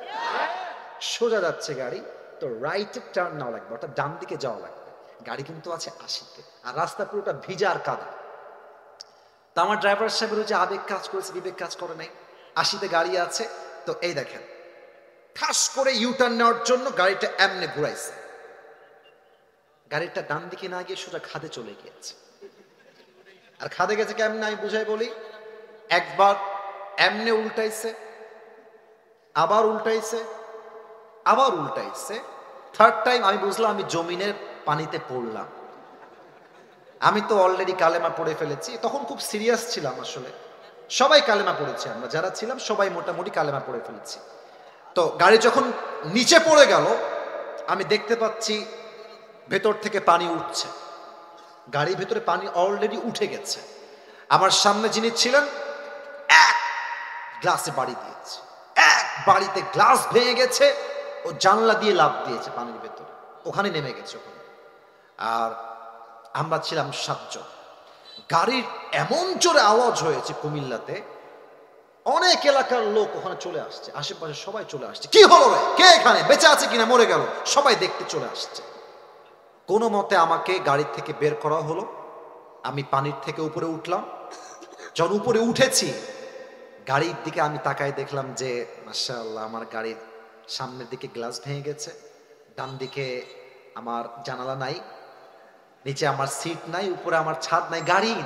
A: সোজা যাচ্ছে গাড়ি। তো রাইটে টার্ন নেওয়া লাগবে, অর্থাৎ ডান দিকে যাওয়া লাগবে। গাড়ি কিন্তু আছে 80-তে, আর রাস্তা পুরোটা ভিজা আর কাদা। তো আমার ড্রাইভার সাহেবের যে আবেগ কাজ করেছে, বিবেক কাজ করে নাই। 80-তে গাড়ি আছে, তো এই দেখেন ঠাস করে ইউটার্ন নেওয়ার জন্য গাড়িটা এমনি ঘুরাইছে। গাড়িটা ডান দিকে না গিয়ে সোজা খাদে চলে গিয়েছে। আর খাদে গেছে কেমনে আমি বুঝাই বলি। একবার এমনে উল্টাইছে, আবার উল্টাইছে, থার্ড টাইম আমি বুঝলাম আমি জমিনের পানিতে পড়লাম। আমি তো অলরেডি কালেমা পড়ে ফেলেছি, তখন খুব সিরিয়াস ছিলাম। আসলে সবাই কালেমা পড়েছে, আমরা যারা ছিলাম সবাই মোটামুটি কালেমা পড়ে ফেলেছি। তো গাড়ি যখন নিচে পড়ে গেল, আমি দেখতে পাচ্ছি ভেতর থেকে পানি উঠছে। গাড়ির ভেতরে পানি অলরেডি উঠে গেছে। আমার সামনে যিনি ছিলেন এক গ্লাসে বাড়ি দিয়েছে, এক বাড়িতে গ্লাস ভেঙে গেছে। ও জানলা দিয়ে লাফ দিয়েছে পানির ভেতরে, ওখানে নেমে গেছে ওখানে। আর আমরা ছিলাম 7 জন। গাড়ির এমন জোরে আওয়াজ হয়েছে কুমিল্লাতে, অনেক এলাকার লোক ওখানে চলে আসছে, আশেপাশে সবাই চলে আসছে। কি হলো রে, কে এখানে, বেঁচে আছে কিনা মরে গেল, সবাই দেখতে চলে আসছে। কোনো মতে আমাকে গাড়ি থেকে বের করা হলো। আমি পানির থেকে উপরে উঠলাম। যখন উপরে উঠেছি, গাড়ির দিকে আমি তাকাই, দেখলাম যে মাশাআল্লাহ আমার গাড়ির সামনের দিকে গ্লাস ভেঙে গেছে, ডান দিকে আমার জানালা নাই, নিচে আমার সিট নাই, উপরে আমার ছাদ নাই, গাড়িই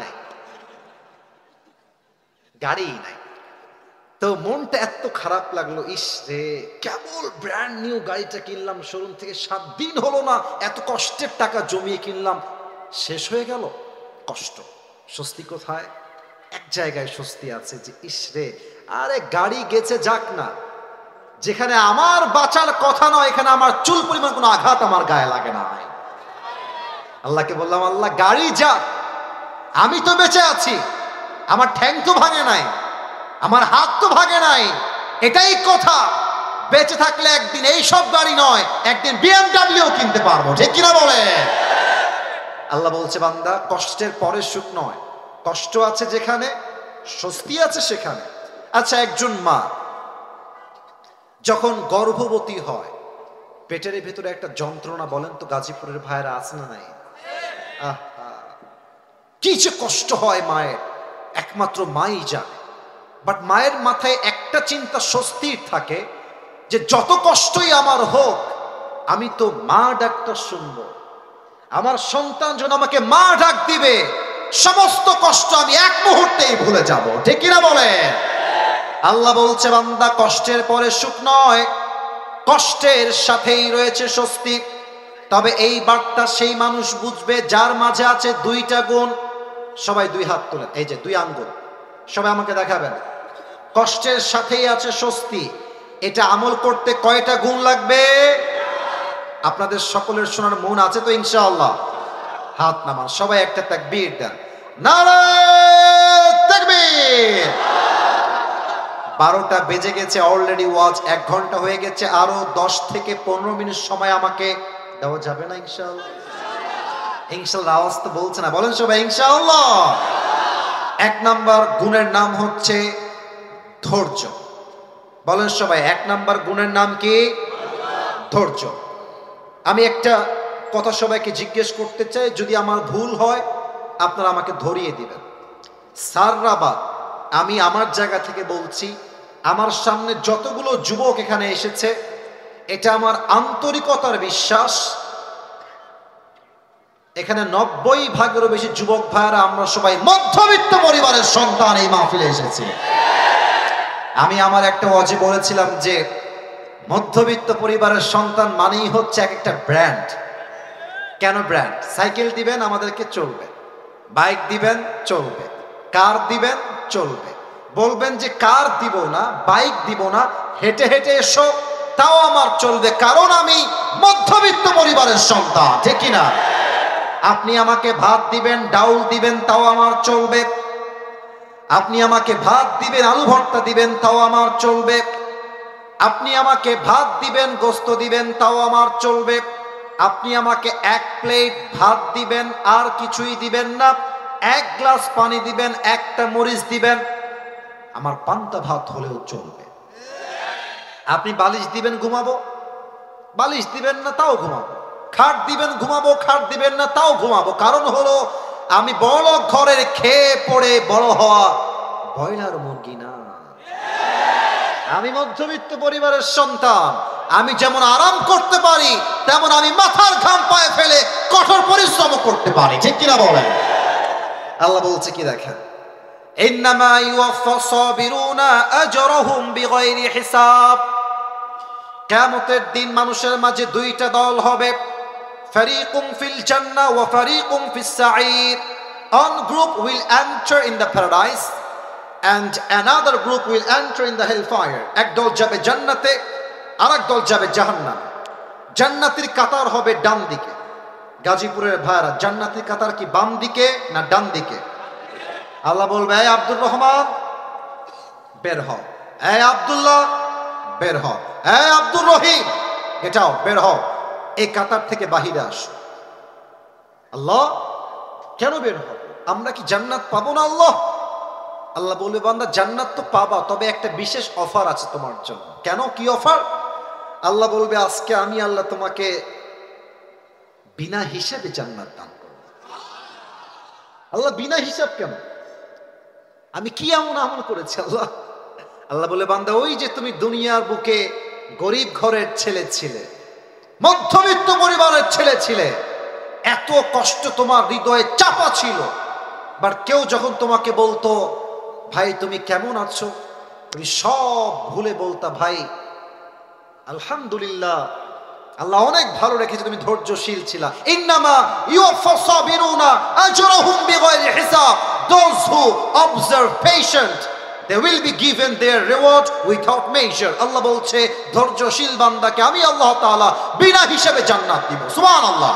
A: নাই। তো মনটা এত খারাপ লাগলো, ইস রে, কেবল ব্র্যান্ড নিউ গাড়িটা কিনলাম শোরুম থেকে, 7 দিন হলো না, এত কষ্টের টাকা জমিয়ে কিনলাম, শেষ হয়ে গেল। কষ্ট, স্বস্তি কোথায়? এক জায়গায় স্বস্তি আছে যে ইস রে, আরে গাড়ি গেছে যাক না, যেখানে আমার বাঁচার কথা নয়, এখানে আমার চুল পরিমাণ কোনো আঘাত আমার গায়ে লাগে না। আল্লাহকে বললাম, আল্লাহ গাড়ি যাক, আমি তো বেঁচে আছি, আমার ঠ্যাং তো ভাঙে নাই, আমার হাত তো ভাঙে নাই, এটাই কথা। বেঁচে থাকলে একদিন এই সব গাড়ি নয়, একদিন BMW কিনতে পারবো, ঠিক কিনা বলে? আল্লাহ বলছে, বান্দা কষ্টের পরে সুখ নয়, কষ্ট আছে যেখানে স্বস্তি আছে সেখানে। আচ্ছা, একজন মা যখন গর্ভবতী হয়, পেটের ভেতরে একটা যন্ত্রণা, বলেন তো গাজীপুরের ভাইরা আছে না নাই? কি যে কষ্ট হয় মায়ের, একমাত্র মাই জানে। বাট মায়ের মাথায় একটা চিন্তা স্বস্তির থাকে যে যত কষ্টই আমার হোক, আমি তো মা ডাকটা শুনবো, আমার সন্তান যখন আমাকে মা ডাক দিবে, সমস্ত কষ্ট আমি এক মুহূর্তেই ভুলে যাব, ঠিক কিনা বলে? আল্লাহ বলছে, বান্দা কষ্টের পরে সুখ নয়, কষ্টের সাথেই রয়েছে স্বস্তি। তবে এই বার্তা সেই মানুষ বুঝবে যার মাঝে আছে 2টা গুণ। সবাই 2 হাত তোলেন, এই যে 2 আঙ্গুল, সবাই আমাকে দেখাবেন। কষ্টের সাথেই আছে স্বস্তি, এটা আমল করতে কয়টা গুণ লাগবে? আপনাদের সকলের শোনার মন আছে তো ইনশাআল্লাহ? হাত নামান, সবাই একটা তাকবীর দেন, নারায়ে তাকবীর। 12টা বেজে গেছে অলরেডি, ওয়াজ 1 ঘন্টা হয়ে গেছে, আরো 10 থেকে 15 মিনিট সময় আমাকে দেওয়া যাবে না ইনশাআল্লাহ? ইনশাআল্লাহ আওয়াজ তো বলছে না, বলেন সবাই ইনশাআল্লাহ। 1 নাম্বার গুণের নাম হচ্ছে ধৈর্য। বলেন সবাই, 1 নাম্বার গুণের নাম কি? ধৈর্য। আমি একটা কথা সবাইকে জিজ্ঞেস করতে চাই, যদি আমার ভুল হয় আপনারা আমাকে ধরিয়ে দিবেন। সাররাবাদ, আমি আমার জায়গা থেকে বলছি, আমার সামনে যতগুলো যুবক এখানে এসেছে, এটা আমার আন্তরিকতার বিশ্বাস, এখানে 90% বেশি যুবক ভাইরা আমরা সবাই মধ্যবিত্ত পরিবারের সন্তান এই মাহফিলে এসেছি। আমি আমার একটা ওয়াজে বলেছিলাম যে মধ্যবিত্ত পরিবারের সন্তান মানেই হচ্ছে এক একটা ব্র্যান্ড। কেন ব্র্যান্ড? সাইকেল দিবেন আমাদেরকে, চলবে। বাইক দিবেন, চলবে। কার দিবেন, চলবে। বলবেন যে কার দিব না, বাইক দিব না, হেঁটে হেঁটে এসো, তাও আমার চলবে, কারণ আমি মধ্যবিত্ত পরিবারের সন্তান, ঠিক কিনা? আপনি আমাকে ভাত দিবেন, ডাউল দিবেন, তাও আমার চলবে। আপনি আমাকে ভাত দিবেন, আলু ভর্তা দিবেন, তাও আমার চলবে। আপনি আমাকে ভাত দিবেন, গোস্ত দিবেন, তাও আমার চলবে। আপনি আমাকে এক প্লেট ভাত দিবেন, আর কিছুই দিবেন না, এক গ্লাস পানি দিবেন, একটা মরিচ দিবেন, আমার পান্তা ভাত হলেও চলবে। আপনি বালিশ দিবেন, ঘুমাবো, বালিশ দিবেন না, তাও ঘুমাবো। খাট দিবেন, ঘুমাবো, খাট দিবেন না, তাও ঘুমাবো। কারণ হলো আমি বড় ঘরের খেয়ে পড়ে বড় হওয়া ব্রয়লার মুরগি না, আমি মধ্যবিত্ত পরিবারের সন্তান। আমি যেমন আরাম করতে পারি, তেমন আমি মাথার ঘাম পায়ে ফেলে কঠোর পরিশ্রম করতে পারি, ঠিক কিনা বলেন? আল্লাহ বলছে কি দেখেন, ইন্নামা ইউওয়াফাস সাবিরুনা আজরাহুম বিগাইরি হিসাব। কিয়ামতের দিন মানুষের মাঝে দুইটা দল হবে, ফারিকুম ফিল জান্নাহ ওয়া ফারিকুম ফিস সাঈর। One group will enter in the paradise and another group will enter in the hellfire. এক দল যাবে জান্নাতে, আরেক দল যাবে জাহান্নামে। জান্নাতের কাতার হবে ডান দিকে। গাজীপুরের ভাইরা, জান্নাতের কাতার কি বাম দিকে না ডান দিকে? আল্লাহ বলবে, এই আব্দুর রহমান বের হও, এই আব্দুল্লাহ বের হও, এই আব্দুর রহিম এটাও বের হও, এই কাতার থেকে বাহিরে আসো। আল্লাহ কেন বের হও? আমরা কি জান্নাত পাবো না? আল্লাহ আল্লাহ বলবে, বান্দা জান্নাত তো পাবা, তবে একটা বিশেষ অফার আছে তোমার জন্য। কেন, কি অফার? আল্লাহ বলবে, আজকে আমি আল্লাহ তোমাকে বিনা হিসাবে জান্নাত দান করব। আল্লাহ বিনা হিসাব কেন? আমি কি এমন আমল করেছি আল্লাহ? আল্লাহ বলে, বান্দা ওই যে তুমি দুনিয়ার বুকে গরিব ঘরের ছেলে ছিলে, মধ্যবিত্ত পরিবারের ছেলে ছিলে, এত কষ্ট তোমার হৃদয়ে চাপা ছিল, বাট কেউ যখন তোমাকে বলতো ভাই তুমি কেমন আছো, তুমি সব ভুলে বলতা ভাই আলহামদুলিল্লাহ, আল্লাহ অনেক ভালো রেখেছে, তুমি ধৈর্যশীল ছিলা। ইন্নামা ইউওয়াফাস সাবিরুনা আজরাহুম বিগাইরি হিসাব। Those who observe patient, they will be given their reward without measure. আল্লাহ বলছে ধৈর্যশীল বান্দাকে আমি আল্লাহ তাআলা বিনা হিসাবে জান্নাত দিব। সুবহানাল্লাহ।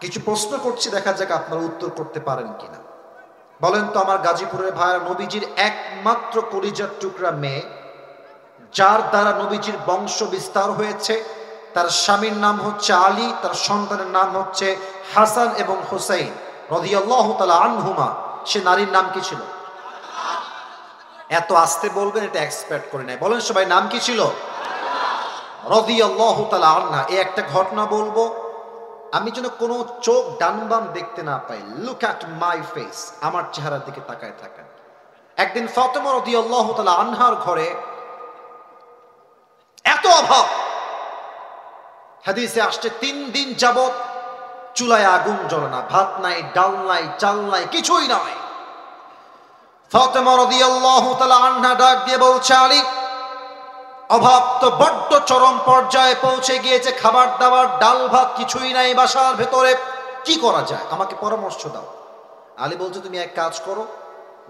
A: কিছু প্রশ্ন করছি, দেখা যাক আপনারা উত্তর করতে পারেন কিনা। বলেন তো আমার গাজীপুরের ভাইরা, নবীজির একমাত্র কলিজার টুকরা মেয়ে, যার দ্বারা নবীজির বংশ বিস্তার হয়েছে, তার স্বামীর নাম হচ্ছে আলী, তার সন্তানের নাম হচ্ছে হাসান এবং হুসাইন রাদিয়াল্লাহু তাআলা আনহুমা। সে নারীর নাম কি ছিল? এত আস্তে বলবেন, এটা এক্সপেক্ট করে নাই। বলেন সবাই, নাম কি ছিল? রাদিয়াল্লাহু তাআলা আনহা। এই একটা ঘটনা বলবো, আমি যেন কোনো চোখ ডান বাম দেখতে না পাই। লুক অ্যাট মাই ফেস, আমার চেহারার দিকে তাকায় থাকেন। একদিন ফাতেমা রাদিয়াল্লাহু তাআলা আনহার ঘরে এত অভাব, হাদিসে আসছে 3 দিন যাবত চুলায় আগুন জ্বলে না, ভাত নাই, ডাল নাই, চাল নাই, কিছুই নাই। ফাতেমা রাদিয়াল্লাহু তাআলা আনহা ডাক দিয়ে বলছে, আলী, অভাব তো বড্ড চরম পর্যায়ে পৌঁছে গিয়েছে, খাবার দাবার ডাল ভাত কিছুই নাই বাসার ভেতরে, কি করা যায়, আমাকে পরামর্শ দাও। আলী বলছে, তুমি এক কাজ করো,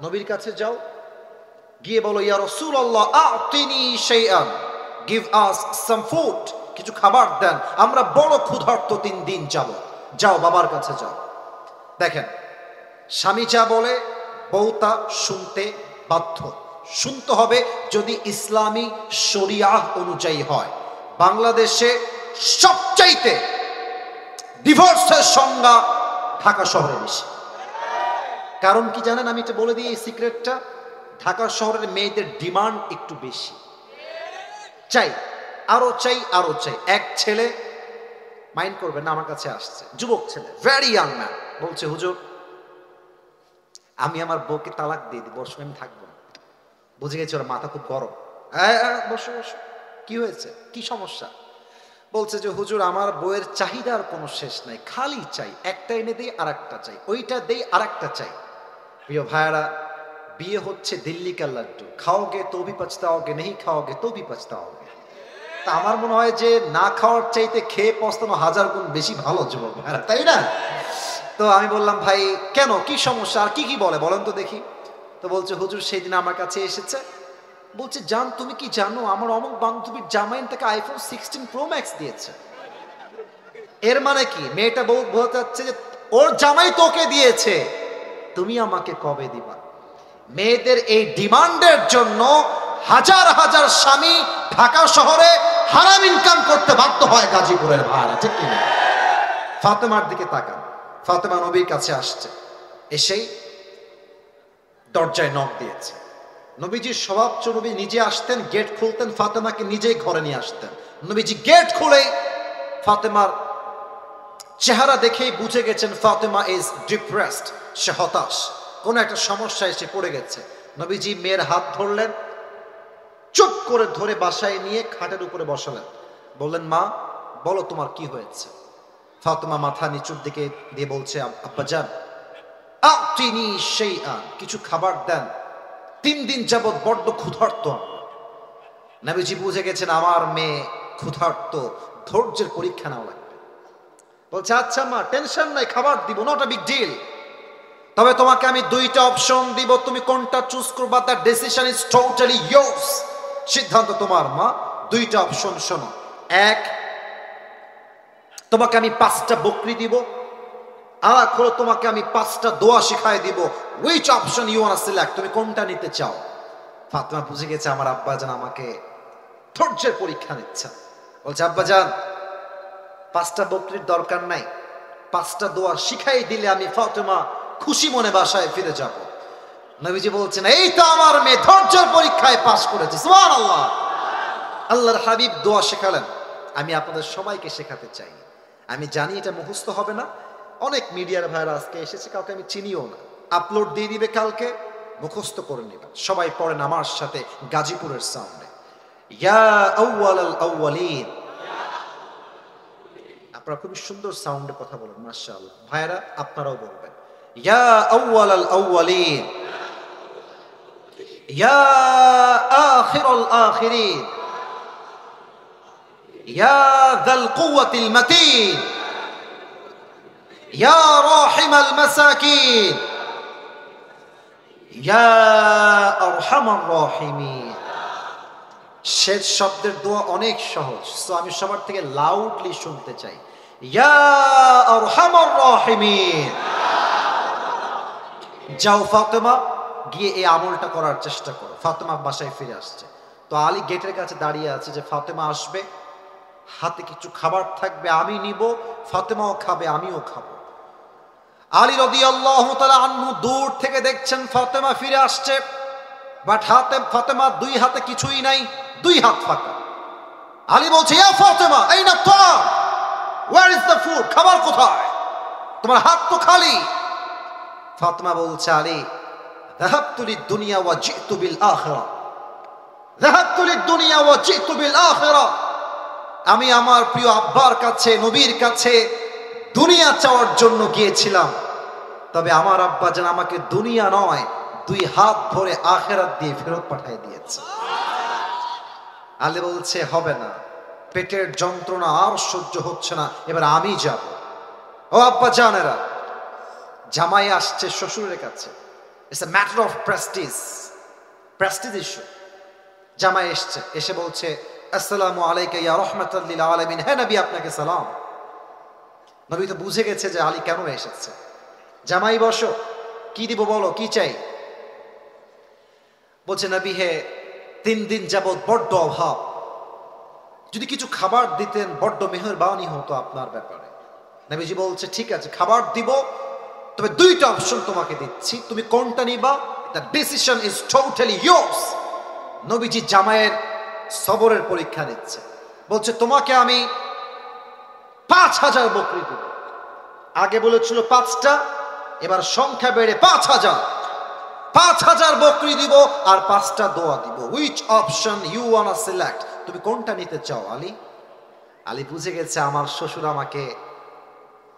A: নবীর কাছে যাও, গিয়ে বলো, ইয়া রাসূলুল্লাহ আ'তিনি শাইআন, গিভ আস সাম ফুড, কিছু খাবার দেন, আমরা বড় ক্ষুধার্ত 3 দিন যাব। যাও, বাবার কাছে যাও। দেখেন, স্বামী যা বলে বউ তা শুনতে বাধ্য। শুনতে হবে যদি ইসলামী শরিয়াহ অনুযায়ী হয়। বাংলাদেশে সবচাইতে ডিভোর্সের সংখ্যা ঢাকা শহরে বেশি। কারণ কি জানেন? আমি এটা বলে দিই এই সিক্রেটটা। ঢাকা শহরের মেয়েদের ডিমান্ড একটু বেশি, চাই, আরো চাই, আরো চাই। এক ছেলে মাইন্ড করবেন না, আমার কাছে আসছে যুবক ছেলে, ভেরি ইয়াং ম্যান। বলছে হুজুর আমি আমার বউকে তালাক দিয়ে দিব, ওর সঙ্গে আমি থাকবো না। বুঝে গেছি ওর মাথা খুব গরম। বসো বসো, কি হয়েছে, কি সমস্যা? বলছে যে হুজুর আমার বউয়ের চাহিদার কোনো শেষ নাই, খালি চাই, একটা এনে দেই আর একটা চাই, ওইটা দেই আর একটা চাই। প্রিয় ভাইয়ারা, বিয়ে হচ্ছে দিল্লি কা লাড্ডু, খাওগে তো ভি পছতাওগে, নেই খাওগে তো ভি পছতাওগে। তা আমার মনে হয় যে না খাওয়ার চাইতে খেয়ে পছতানো 1000 গুণ বেশি ভালো যুবক ভাইয়ারা, তাই না? তো আমি বললাম ভাই কেন, কি সমস্যা, আর কি কি বলে বলেন তো দেখি। তো বলছে হুজুর সেই দিন আমার কাছে এসেছে, বলছে জান তুমি কি জানো আমার অমুক বান্ধবীর জামাইন তাকে আইফোন 16 প্রো ম্যাক্স দিয়েছে। এর মানে কি, মেয়েটা বলতে চাচ্ছে যে ওর জামাই তোকে দিয়েছে, তুমি আমাকে কবে দিবা? মেয়েদের এই ডিমান্ডের জন্য হাজার হাজার স্বামী ঢাকা শহরে হারাম ইনকাম করতে বাধ্য হয় গাজীপুরের ভাড়া, ঠিক কিনা? ফাতেমার দিকে তাকান, ফাতেমা নবীর কাছে আসছে, এসেই দরজায় নক দিয়েছে। নবীজির স্বভাব, নবী নিজে আসতেন, গেট খুলতেন, ফাতেমাকে নিজেই ঘরে নিয়ে আসতেন। নবীজি গেট খুলেই ফাতেমার চেহারা দেখেই বুঝে গেছেন ফাতেমা ইজ ডিপ্রেসড, সে হতাশ, কোন একটা সমস্যায় সে পড়ে গেছে। নবীজি মেয়ের হাত ধরলেন, চুপ করে ধরে বাসায় নিয়ে খাটের উপরে বসালেন, বললেন মা বলো তোমার কি হয়েছে? ফাতেমা মাথা নিচুর দিকে দিয়ে বলছে আব্বাজান আতিনি শাইআন, কিছু খাবার দেন, 3 দিন যাবত বড্ড ক্ষুধার্ত। নবীজি বুঝে গেছেন আমার মেয়ে ক্ষুধার্ত, ধৈর্যের পরীক্ষা নেওয়া লাগবে। বলছে আচ্ছা মা টেনশন নাই, খাবার দিব, নট আ বিগ ডিল, তবে তোমাকে আমি 2টা অপশন দিব, তুমি কোনটা চুজ করবা, that decision is totally yours, সিদ্ধান্ত তোমার মা। 2টা অপশন শোনো, এক তোমাকে আমি 5টা বকরি দিব, আর হলো তোমাকে আমি 5টা দোয়া শিখাই দিব, which option you wanna select, তুমি কোনটা নিতে চাও? ফাতেমা বুঝে গেছে আমার আব্বাজান আমাকে ধৈর্যের পরীক্ষা নিচ্ছে। বলছে আব্বাজান 5টা বকরির দরকার নাই, 5টা দোয়া শিখাই দিলে আমি ফাতেমা খুশি মনে বাসায় ফিরে যাব। নবীজি বলছেন এই তো আমার মেয়ে ধৈর্যের পরীক্ষায় পাশ করেছে, সুবহানাল্লাহ। আল্লাহর হাবিব দোয়া শেখালেন, আমি আপনাদের সবাইকে শেখাতে চাই। আমি জানি এটা মুখস্থ হবে না, অনেক মিডিয়ার ভাইরা আজকে এসেছে, কাউকে আমি চিনিও না, আপলোড দিয়ে দিবে কালকে, মুখস্থ করে নেবেন। সবাই পড়েন আমার সাথে গাজীপুরের সাউন্ডে, ইয়া আউয়ালাল আউয়ালিন। আপনারা খুবই সুন্দর সাউন্ডে কথা বলেন, মাশাআল্লাহ। ভাইরা আপনারাও বলবেন, ইয়া আউয়ালাল আউয়ালিন, ইয়া আখিরাল আখিরিন, ইয়া যাল কুওয়াতিল মাতিন, ইয়া রাহিমাল মাসাকিন, ইয়া আরহামার রাহিমিন। শেষ শব্দের দোয়া অনেক সহজ, সো আমি সবার থেকে লাউডলি শুনতে চাই, ইয়া আরহামার রাহিমিন। যাও ফাতেমা গিয়ে এই আমলটা করার চেষ্টা করো। ফাতেমা বাসায় ফিরে আসছে, তো আলী গেটের কাছে দাঁড়িয়ে আছে যে ফাতেমা আসবে, হাতে কিছু খাবার থাকবে, আমি নিব, ফাতেমাও খাবে, আমিও খাবো। আলী রাদিয়াল্লাহু তাআলা আনহু দূর থেকে দেখছেন ফাতেমা ফিরে আসছে, বাট ফাতেমা 2 হাতে কিছুই নাই, 2 হাত ফাঁকা। আলী বলছে ইয়া ফাতেমা আইনা তাআম, ওয়্যার ইজ দ্য ফুড, খাবার কোথায়, তোমার হাত তো খালি। ফাতেমা বলছে আলী যাহাবতু লিদ দুনিয়া ওয়া জিতু বিল আখিরা, যাহাবতু লিদ দুনিয়া ওয়া জিতু বিল আখিরা, আমি আমার প্রিয় আব্বার কাছে নবীর কাছে দুনিয়া চাওয়ার জন্য গিয়েছিলাম, তবে আমার আব্বা যেন আমাকে দুনিয়া নয় 2 হাত ধরে আখিরাত দিয়ে ফেরত পাঠিয়ে দিয়েছে। আলী বলছে হবে না, পেটের যন্ত্রণা আর সহ্য হচ্ছে না, এবার আমি যাব। ও আব্বা জানেরা, জামাই আসছে শ্বশুরের কাছে, it's a matter of Prestige issue. জামাই এসছে, এসে বলছে আসসালামু আলাইকা ইয়া রাহমাতাল লিল আলামিন, হে নবী আপনাকে সালাম। নবী তো বুঝে গেছে যে আলী কেন এসেছে। জামাই বসো, কি দিব বলো, কি চাই? বলছে নবী হে 3 দিন যাবত বড্ড অভাব, যদি কিছু খাবার দিতেন বড্ড মেহেরবানি হতো আপনার ব্যাপারে। নবীজি বলছে ঠিক আছে খাবার দিব, তবে 2টা অপশন তোমাকে দিচ্ছি, তুমি কোনটা নিবা, the decision is totally yours. নবীজি জামাইয়ের সবরের পরীক্ষা নিচ্ছে, বলছে তোমাকে আমি 5,000 বকরি দিব। আগে বলেছিল 5টা, এবার সংখ্যা বেড়ে 5,000। 5,000 বকরি দিব আর 5টা দোয়া দিব। Which option you want select? তুমি কোনটা নিতে চাও আলী? আলী বুঝে গেছে আমার শ্বশুর আমাকে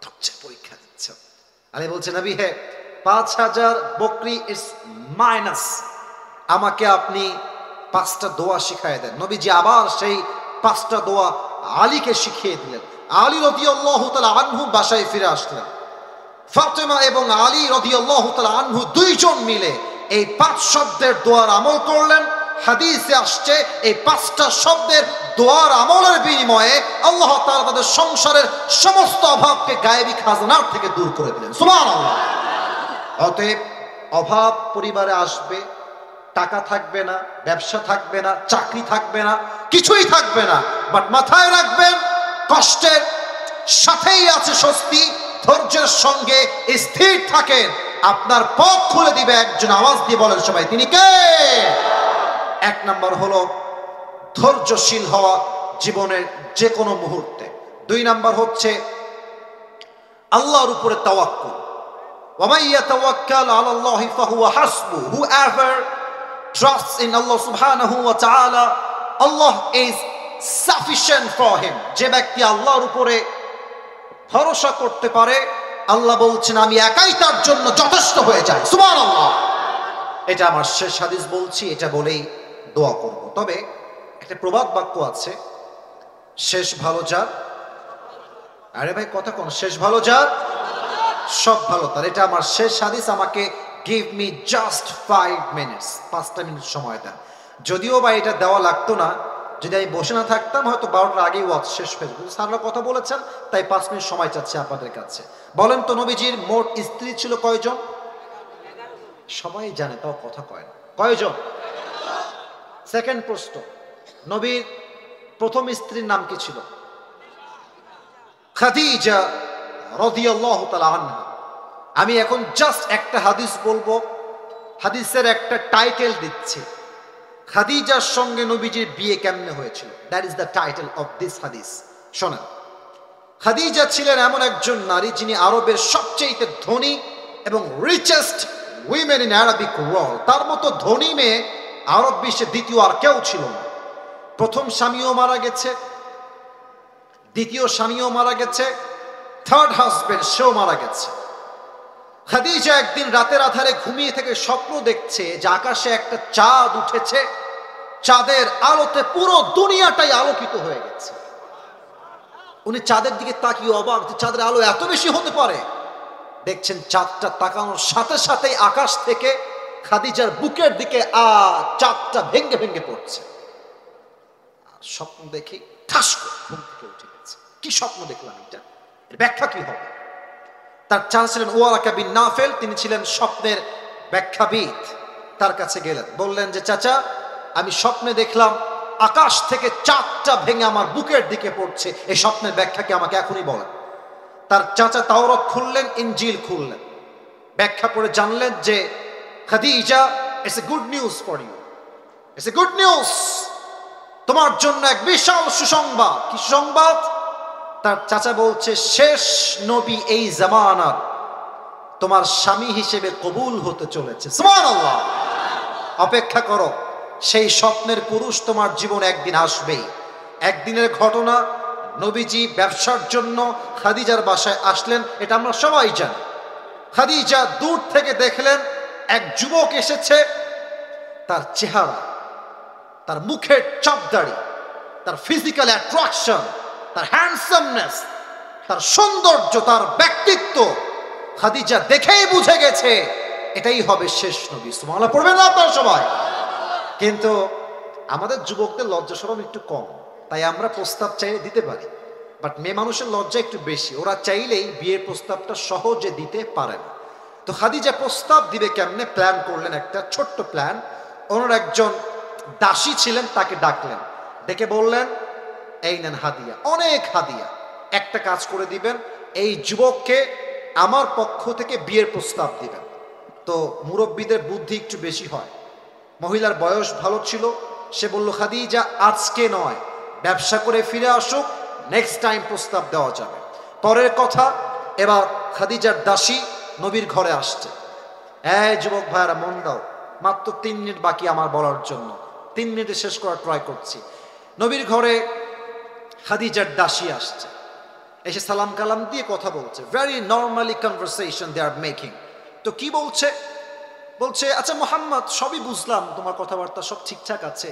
A: ধৈর্যের পরীক্ষা দিচ্ছে। আলী বলছে, নবী হে, 5,000 বকরি ইজ মাইনাস, আমাকে আপনি 5টা দোয়া শিখাই দেন। নবীজি আবার সেই 5টা দোয়া আলীকে শিখিয়ে দিলেন। আলী রাদিয়াল্লাহু তাআলা আনহু বাসায় ফিরে আসলেন। ফাতেমা এবং আলী রাদিয়াল্লাহু তাআলা আনহু দুইজন মিলে এই 5 শব্দের দোয়ার আমল করলেন। হাদিসে আসছে এই 5টা শব্দের দোয়ার আমলের বিনিময়ে আল্লাহ তাআলা তাদের সংসারের সমস্ত অভাবকে গায়েবী খাজানার থেকে দূর করে দিলেন। সুবহানাল্লাহ। অতএব অভাব পরিবারে আসবে, টাকা থাকবে না, ব্যবসা থাকবে না, চাকরি থাকবে না, কিছুই থাকবে না, বাট মাথায় রাখবেন কষ্টের সাথেই আছে স্বস্তি। ধৈর্যের সঙ্গে স্থির থাকেন, আপনার পথ খুলে দিবে একজন। আওয়াজ দিয়ে বলেন সবাই, তিনি কে? 1 নাম্বার হলো ধৈর্যশীল হওয়া জীবনের যে কোনো মুহূর্তে। 2 নাম্বার হচ্ছে আল্লাহর উপরে তাওয়াক্কুল। ওয়া মান ইয়াতাওয়াক্কাল আলাল্লাহি ফাহুয়া হাসবু। Whoever trusts in Allah subhanahu wa ta'ala, Allah is sufficient for him. যে ব্যক্তি আল্লাহর উপরে ভরসা করতে পারে, আল্লাহ বলছেন আমি একাই তার জন্য যথেষ্ট হয়ে যাই। সুবহানাল্লাহ। এটা আমার শেষ হাদিস বলছি, এটা বলেই দোয়া করব। তবে একটা প্রবাদ বাক্য আছে, শেষ ভালো যার, আরে ভাই কথা কোন, শেষ ভালো যার সব ভালো তার। এটা আমার শেষ হাদিস। আমাকে গিভ মি জাস্ট 5 মিনিটস, 5টা মিনিট সময় দেন। যদিও বা এটা দেওয়া লাগতো না, যদি আমি বসে না থাকতাম হয়তো 12টার আগেই ওয়াজ শেষ হয়ে যেত। স্যাররা কথা বলেছেন তাই 5 মিনিট সময় চাচ্ছি আপনাদের কাছে। বলেন তো নবীজির মোট স্ত্রী ছিল কয়জন? সবাই জানে, তাও কথা কয় না। কয়জন? সেকেন্ড প্রশ্ন, নবীর প্রথম স্ত্রীর নাম কি ছিল? খাদিজা রাদিয়াল্লাহু তাআলা আনহা। আমি এখন জাস্ট একটা হাদিস বলবো, হাদিসের একটা টাইটেল দিচ্ছি, খাদিজার সঙ্গে নবীজির বিয়ে কেমনে হয়েছিল। That is the title of this হাদিস। শোনেন, খাদিজা ছিলেন এমন একজন নারী যিনি আরবের সবচেয়ে ধনী এবং richest women in Arabic world. তার মতো ধনী মেয়ে আরব বিশ্বে দ্বিতীয় আর কেউ ছিল না। প্রথম স্বামীও মারা গেছে, দ্বিতীয় স্বামীও মারা গেছে, থার্ড হাজবেন্ড সেও মারা গেছে। খাদিজা একদিন রাতের আধারে ঘুমিয়ে থেকে স্বপ্ন দেখছে যে আকাশে একটা চাঁদ উঠেছে, চাঁদের আলোতে পুরো দুনিয়াটাই আলোকিত হয়ে গেছে। উনি চাঁদের দিকে তাকিয়ে অবাক, চাঁদের আলো এত বেশি হতে পারে। দেখছেন চাঁদটা তাকানোর সাথে সাথেই আকাশ থেকে খাদিজার বুকের দিকে চাঁদটা ভেঙ্গে ভেঙ্গে পড়ছে। স্বপ্ন দেখে ঠাস করে ঘুম থেকে উঠে গেছে। কি স্বপ্ন দেখলাম, এটা এর ব্যাখ্যা কি হবে? তার চাচা ছিলেন ওয়ারাকা বিন নাফেল, তিনি ছিলেন স্বপ্নের ব্যাখ্যাবিদ। তার কাছে গেলেন, বললেন যে চাচা, আমি স্বপ্নে দেখলাম আকাশ থেকে চাঁদটা ভেঙে আমার বুকের দিকে পড়ছে, এই স্বপ্নের ব্যাখ্যা কি আমাকে এখনই বলেন। তার চাচা তাওরাত খুললেন, ইনজিল খুললেন, ব্যাখ্যা পড়ে জানলেন যে Khadija, it's a good news for you, it's a good news, তোমার জন্য এক বিশাল সুসংবাদ। কি সুসংবাদ? তার চাচা বলছে শেষ নবী এই জামানার তোমার স্বামী হিসেবে কবুল হতে চলেছে। সুবহানাল্লাহ। অপেক্ষা করো, সেই স্বপ্নের পুরুষ তোমার জীবন একদিন আসবেই। একদিনের ঘটনা, নবীজি ব্যবসার জন্য খাদিজার বাসায় আসলেন, এটা আমরা সবাই জানি। খাদিজা দূর থেকে দেখলেন এক যুবক এসেছে। তার চেহারা, তার মুখের চাপদাড়ি, তার ফিজিক্যাল অ্যাট্রাকশন, তার হ্যান্ডসামনেস, তার সৌন্দর্য, তার ব্যক্তিত্ব, খাদিজা দেখেই বুঝে গেছে এটাই হবে শেষ নবী। সুবহানাল্লাহ পড়বেন না আপনারা সবাই? কিন্তু আমাদের যুবকদের লজ্জা শরম একটু কম, তাই আমরা প্রস্তাব চাইলে দিতে পারি, বাট মেয়ে মানুষের লজ্জা একটু বেশি। ওরা চাইলেই বিয়ের প্রস্তাবটা সহজে দিতে পারে না। তো খাদিজা প্রস্তাব দিবে কেমনে, প্ল্যান করলেন একটা ছোট্ট প্ল্যান। ওনার একজন দাসী ছিলেন, তাকে ডাকলেন, ডেকে বললেন এই নেন হাদিয়া, অনেক হাদিয়া, একটা কাজ করে দিবেন, এই যুবককে আমার পক্ষ থেকে বিয়ের প্রস্তাব দিবেন। তো মুরব্বীদের বুদ্ধি একটু বেশি হয়, মহিলার বয়স ভালো ছিল, সে বলল খাদিজা আজকে নয়, ব্যবসা করে ফিরে আসুক, নেক্সট টাইম প্রস্তাব দেওয়া যাবে। পরের কথা, এবার খাদিজার দাসী নবীর ঘরে আসছে। এই যুবক ভাইরা মন দাও, মাত্র 3 মিনিট বাকি আমার বলার জন্য, 3 মিনিটে শেষ করার ট্রাই করছি। নবীর ঘরে খাদিজার দাসী আসছে, এসে সালাম কালাম দিয়ে কথা বলছে, very normally conversation they are making. তো কি বলছে? বলছে আচ্ছা মুহাম্মদ, সবই বুঝলাম, তোমার কথাবার্তা সব ঠিকঠাক আছে,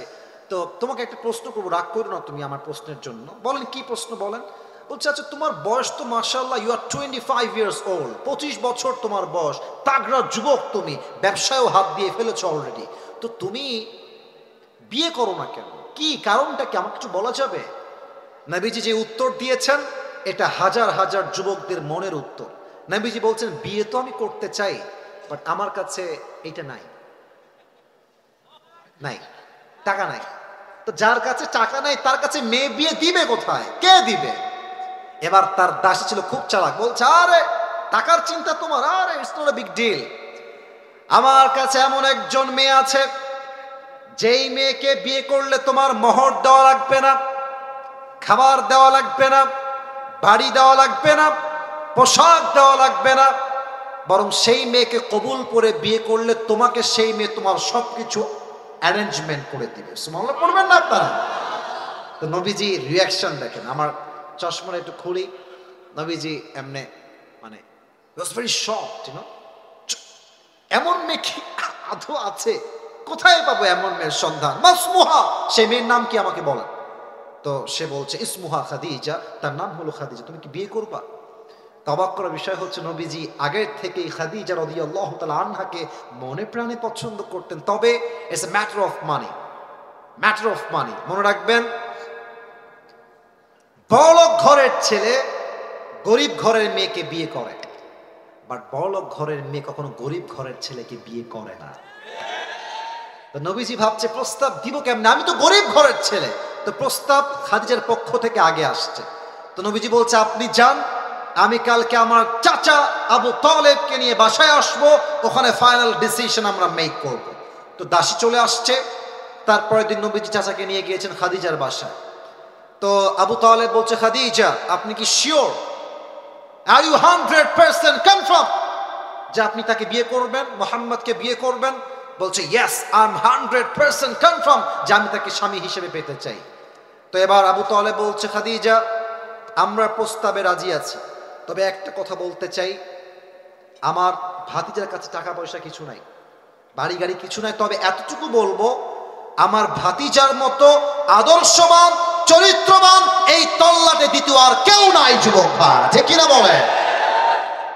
A: তো তোমাকে একটা প্রশ্ন করবো, রাগ করো না তুমি আমার প্রশ্নের জন্য। বলেন কি প্রশ্ন বলেন। বলছে আচ্ছা তোমার বয়স তো মাশাআল্লাহ, ইউ আর 25 ইয়ার্স ওল্ড, 25 বছর তোমার বয়স, তাগড়া যুবক, তুমি ব্যবসায়ও হাত দিয়ে ফেলেছো অলরেডি, তো তুমি বিয়ে করো না কেন? কি কারণটা কি আমাকে কিছু বলা যাবে? নবীজি যে উত্তর দিয়েছেন এটা হাজার হাজার যুবকদের মনের উত্তর। নবীজি বলছেন বিয়ে তো আমি করতে চাই, বাট আমার কাছে এটা নাই, নাই, টাকা নাই। তো যার কাছে টাকা নাই তার কাছে মেয়ে বিয়ে দিবে কোথায়? কে দিবে? এবার তার দাসী ছিল খুব চালাক, বলছে আরে টাকার চিন্তা তোমার, আরে it's not a big deal, আমার কাছে এমন একজন মেয়ে আছে যেই মেয়েকে বিয়ে করলে তোমার মোহর দেওয়া লাগবে না, খাবার দেওয়া লাগবে না, বাড়ি দেওয়া লাগবে না, পোশাক দেওয়া লাগবে না, বরং সেই মেয়েকে কবুল করে বিয়ে করলে তোমাকে সেই মেয়ে তোমার সবকিছু অ্যারেঞ্জমেন্ট করে দিবে। সুবহানাল্লাহ পড়বেন না আপনারা? তো নবীজি রিয়াকশন দেখেন, আমার চশমাটা একটু খুলি, নবীজি এমনি মানে was very shocked, you know, এমন মেয়ে কি আদৌ আছে? কোথায় পাবো এমন মেয়ের সন্ধান? মাসমুহা, সেই মেয়ের নাম কি আমাকে বলেন। তো সে বলছে ইসমুহা খাদিজা, তার নাম হলো খাদিজা, তুমি কি বিয়ে করবা? অবাক করার বিষয় হচ্ছে নবীজি আগের থেকেই খাদিজা রাদিয়াল্লাহু তাআলা আনহাকে মনে প্রাণে পছন্দ করতেন, তবে it's a matter of money, matter of money. মনে রাখবেন, বড়লোক ঘরের ছেলে গরিব ঘরের মেয়েকে বিয়ে করে, বাট বড়লোক ঘরের মেয়ে কখনো গরিব ঘরের ছেলেকে বিয়ে করে না। তো নবীজি ভাবছে প্রস্তাব দিব কেমনে, আমি তো গরিব ঘরের ছেলে। তো প্রস্তাব খাদিজার পক্ষ থেকে আগে আসছে। তো নবীজি বলছে আপনি যান, আমি কালকে আমার চাচা আবু তালেবকে নিয়ে বাসায় আসবো, ওখানে ফাইনাল ডিসিশন আমরা মেক করব। তো দাসী চলে আসছে, তারপরের দিন নবীজি চাচাকে নিয়ে গিয়েছেন খাদিজার বাসায়। তো আবু তালেব বলছে খাদিজা আপনি কি শিওর, আর ইউ 100% কনফার্ম যে আপনি তাকে বিয়ে করবেন, মুহাম্মদকে বিয়ে করবেন? বলছে ইয়েস, আই এম 100% কনফার্ম যে আমি তাকে স্বামী হিসেবে পেতে চাই। তো এবার আবু তালেব বলছে খাদিজা আমরা প্রস্তাবে রাজি আছি, তবে একটা কথা বলতে চাই, আমার ভাতিজার কাছে টাকা পয়সা কিছু নাই, বাড়ি গাড়ি কিছু নাই, তবে এতটুকু বলবো আমার ভাতিজার মতো আদর্শবান চরিত্রবান এই তল্লাটে দ্বিতীয় আর কেউ নাই যুবক ভাই, ঠিক কিনা বলে?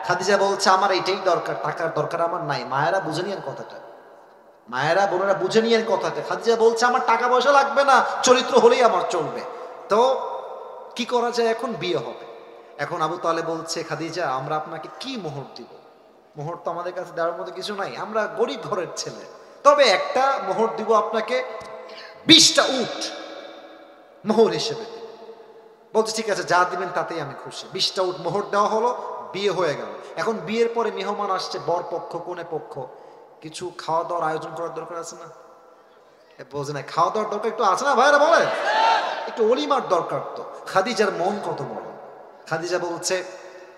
A: খাদিজা বলছে আমার এইটাই দরকার, টাকার দরকার আমার নাই। মায়েরা বুঝে নিয়েন কথাটা, মায়েরা বোনেরা বুঝে নিয়েন কথাটা। খাদিজা বলছে আমার টাকা পয়সা লাগবে না, চরিত্র হলেই আমার চলবে। তো কি করা যায়, এখন বিয়ে হবে। এখন আবু তালেব বলছে খাদিজা আমরা আপনাকে কি মোহর দিব? মোহর তো আমাদের কাছে দেওয়ার মতো কিছু নাই, আমরা গরিব ঘরের ছেলে, তবে একটা মোহর দিব আপনাকে, 20টা উট মোহর হিসেবে। বলছে ঠিক আছে যা দিবেন তাতেই আমি খুশি। 20টা উট মোহর দেওয়া হলো, বিয়ে হয়ে গেল। এখন বিয়ের পরে মেহমান আসছে, বর পক্ষ কনে পক্ষ, কিছু খাওয়া দাওয়ার আয়োজন করার দরকার আছে না? বোঝে না, খাওয়া দাওয়ার দরকার একটু আছে না ভাইরা? বলে একটু অলিমার দরকার। তো খাদিজার মন কত বড়। খাদিজা বলছে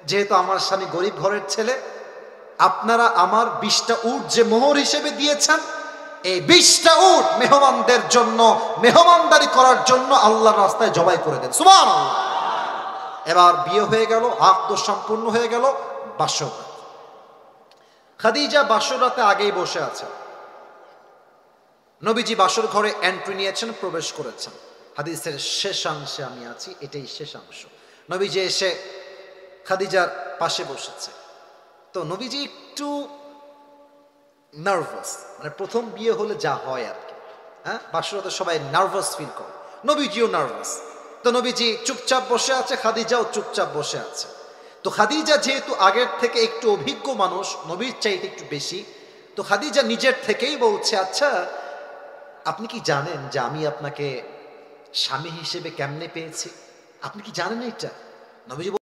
A: যেহেতু আমার স্বামী গরিব ঘরের ছেলে, আপনারা আমার 20টা উট যে মোহর হিসেবে দিয়েছেন, এই 20টা উট মেহমানদের জন্য, মেহমানদারি করার জন্য আল্লাহর রাস্তায় জবাই করে দেন। সুবহানাল্লাহ। এবার বিয়ে হয়ে গেল, আকদ সম্পূর্ণ হয়ে গেল। বাসর, খাদিজা বাসর রাতে আগেই বসে আছে। নবীজি বাসর ঘরে এন্ট্রি নিয়েছেন, প্রবেশ করেছেন। হাদিসের শেষাংশে আমি আছি, এটাই শেষাংশ। নবীজি এসে খাদিজার পাশে বসেছে। তো নবীজি একটু নার্ভাস, মানে প্রথম বিয়ে হলে যা হয় আর কি, হ্যাঁ, বাসরাতে সবাই নার্ভাস ফিল করে, নবীজিও নার্ভাস। তো নবীজি চুপচাপ বসে আছে, খাদিজাও চুপচাপ বসে আছে। তো খাদিজা যেহেতু আগের থেকে একটু অভিজ্ঞ মানুষ, নবীর চাইতে একটু বেশি, তো খাদিজা নিজের থেকেই বলছে আচ্ছা আপনি কি জানেন যে আমি আপনাকে স্বামী হিসেবে কেমনে পেয়েছি? আপনি কি জানেন এটা? নবীজি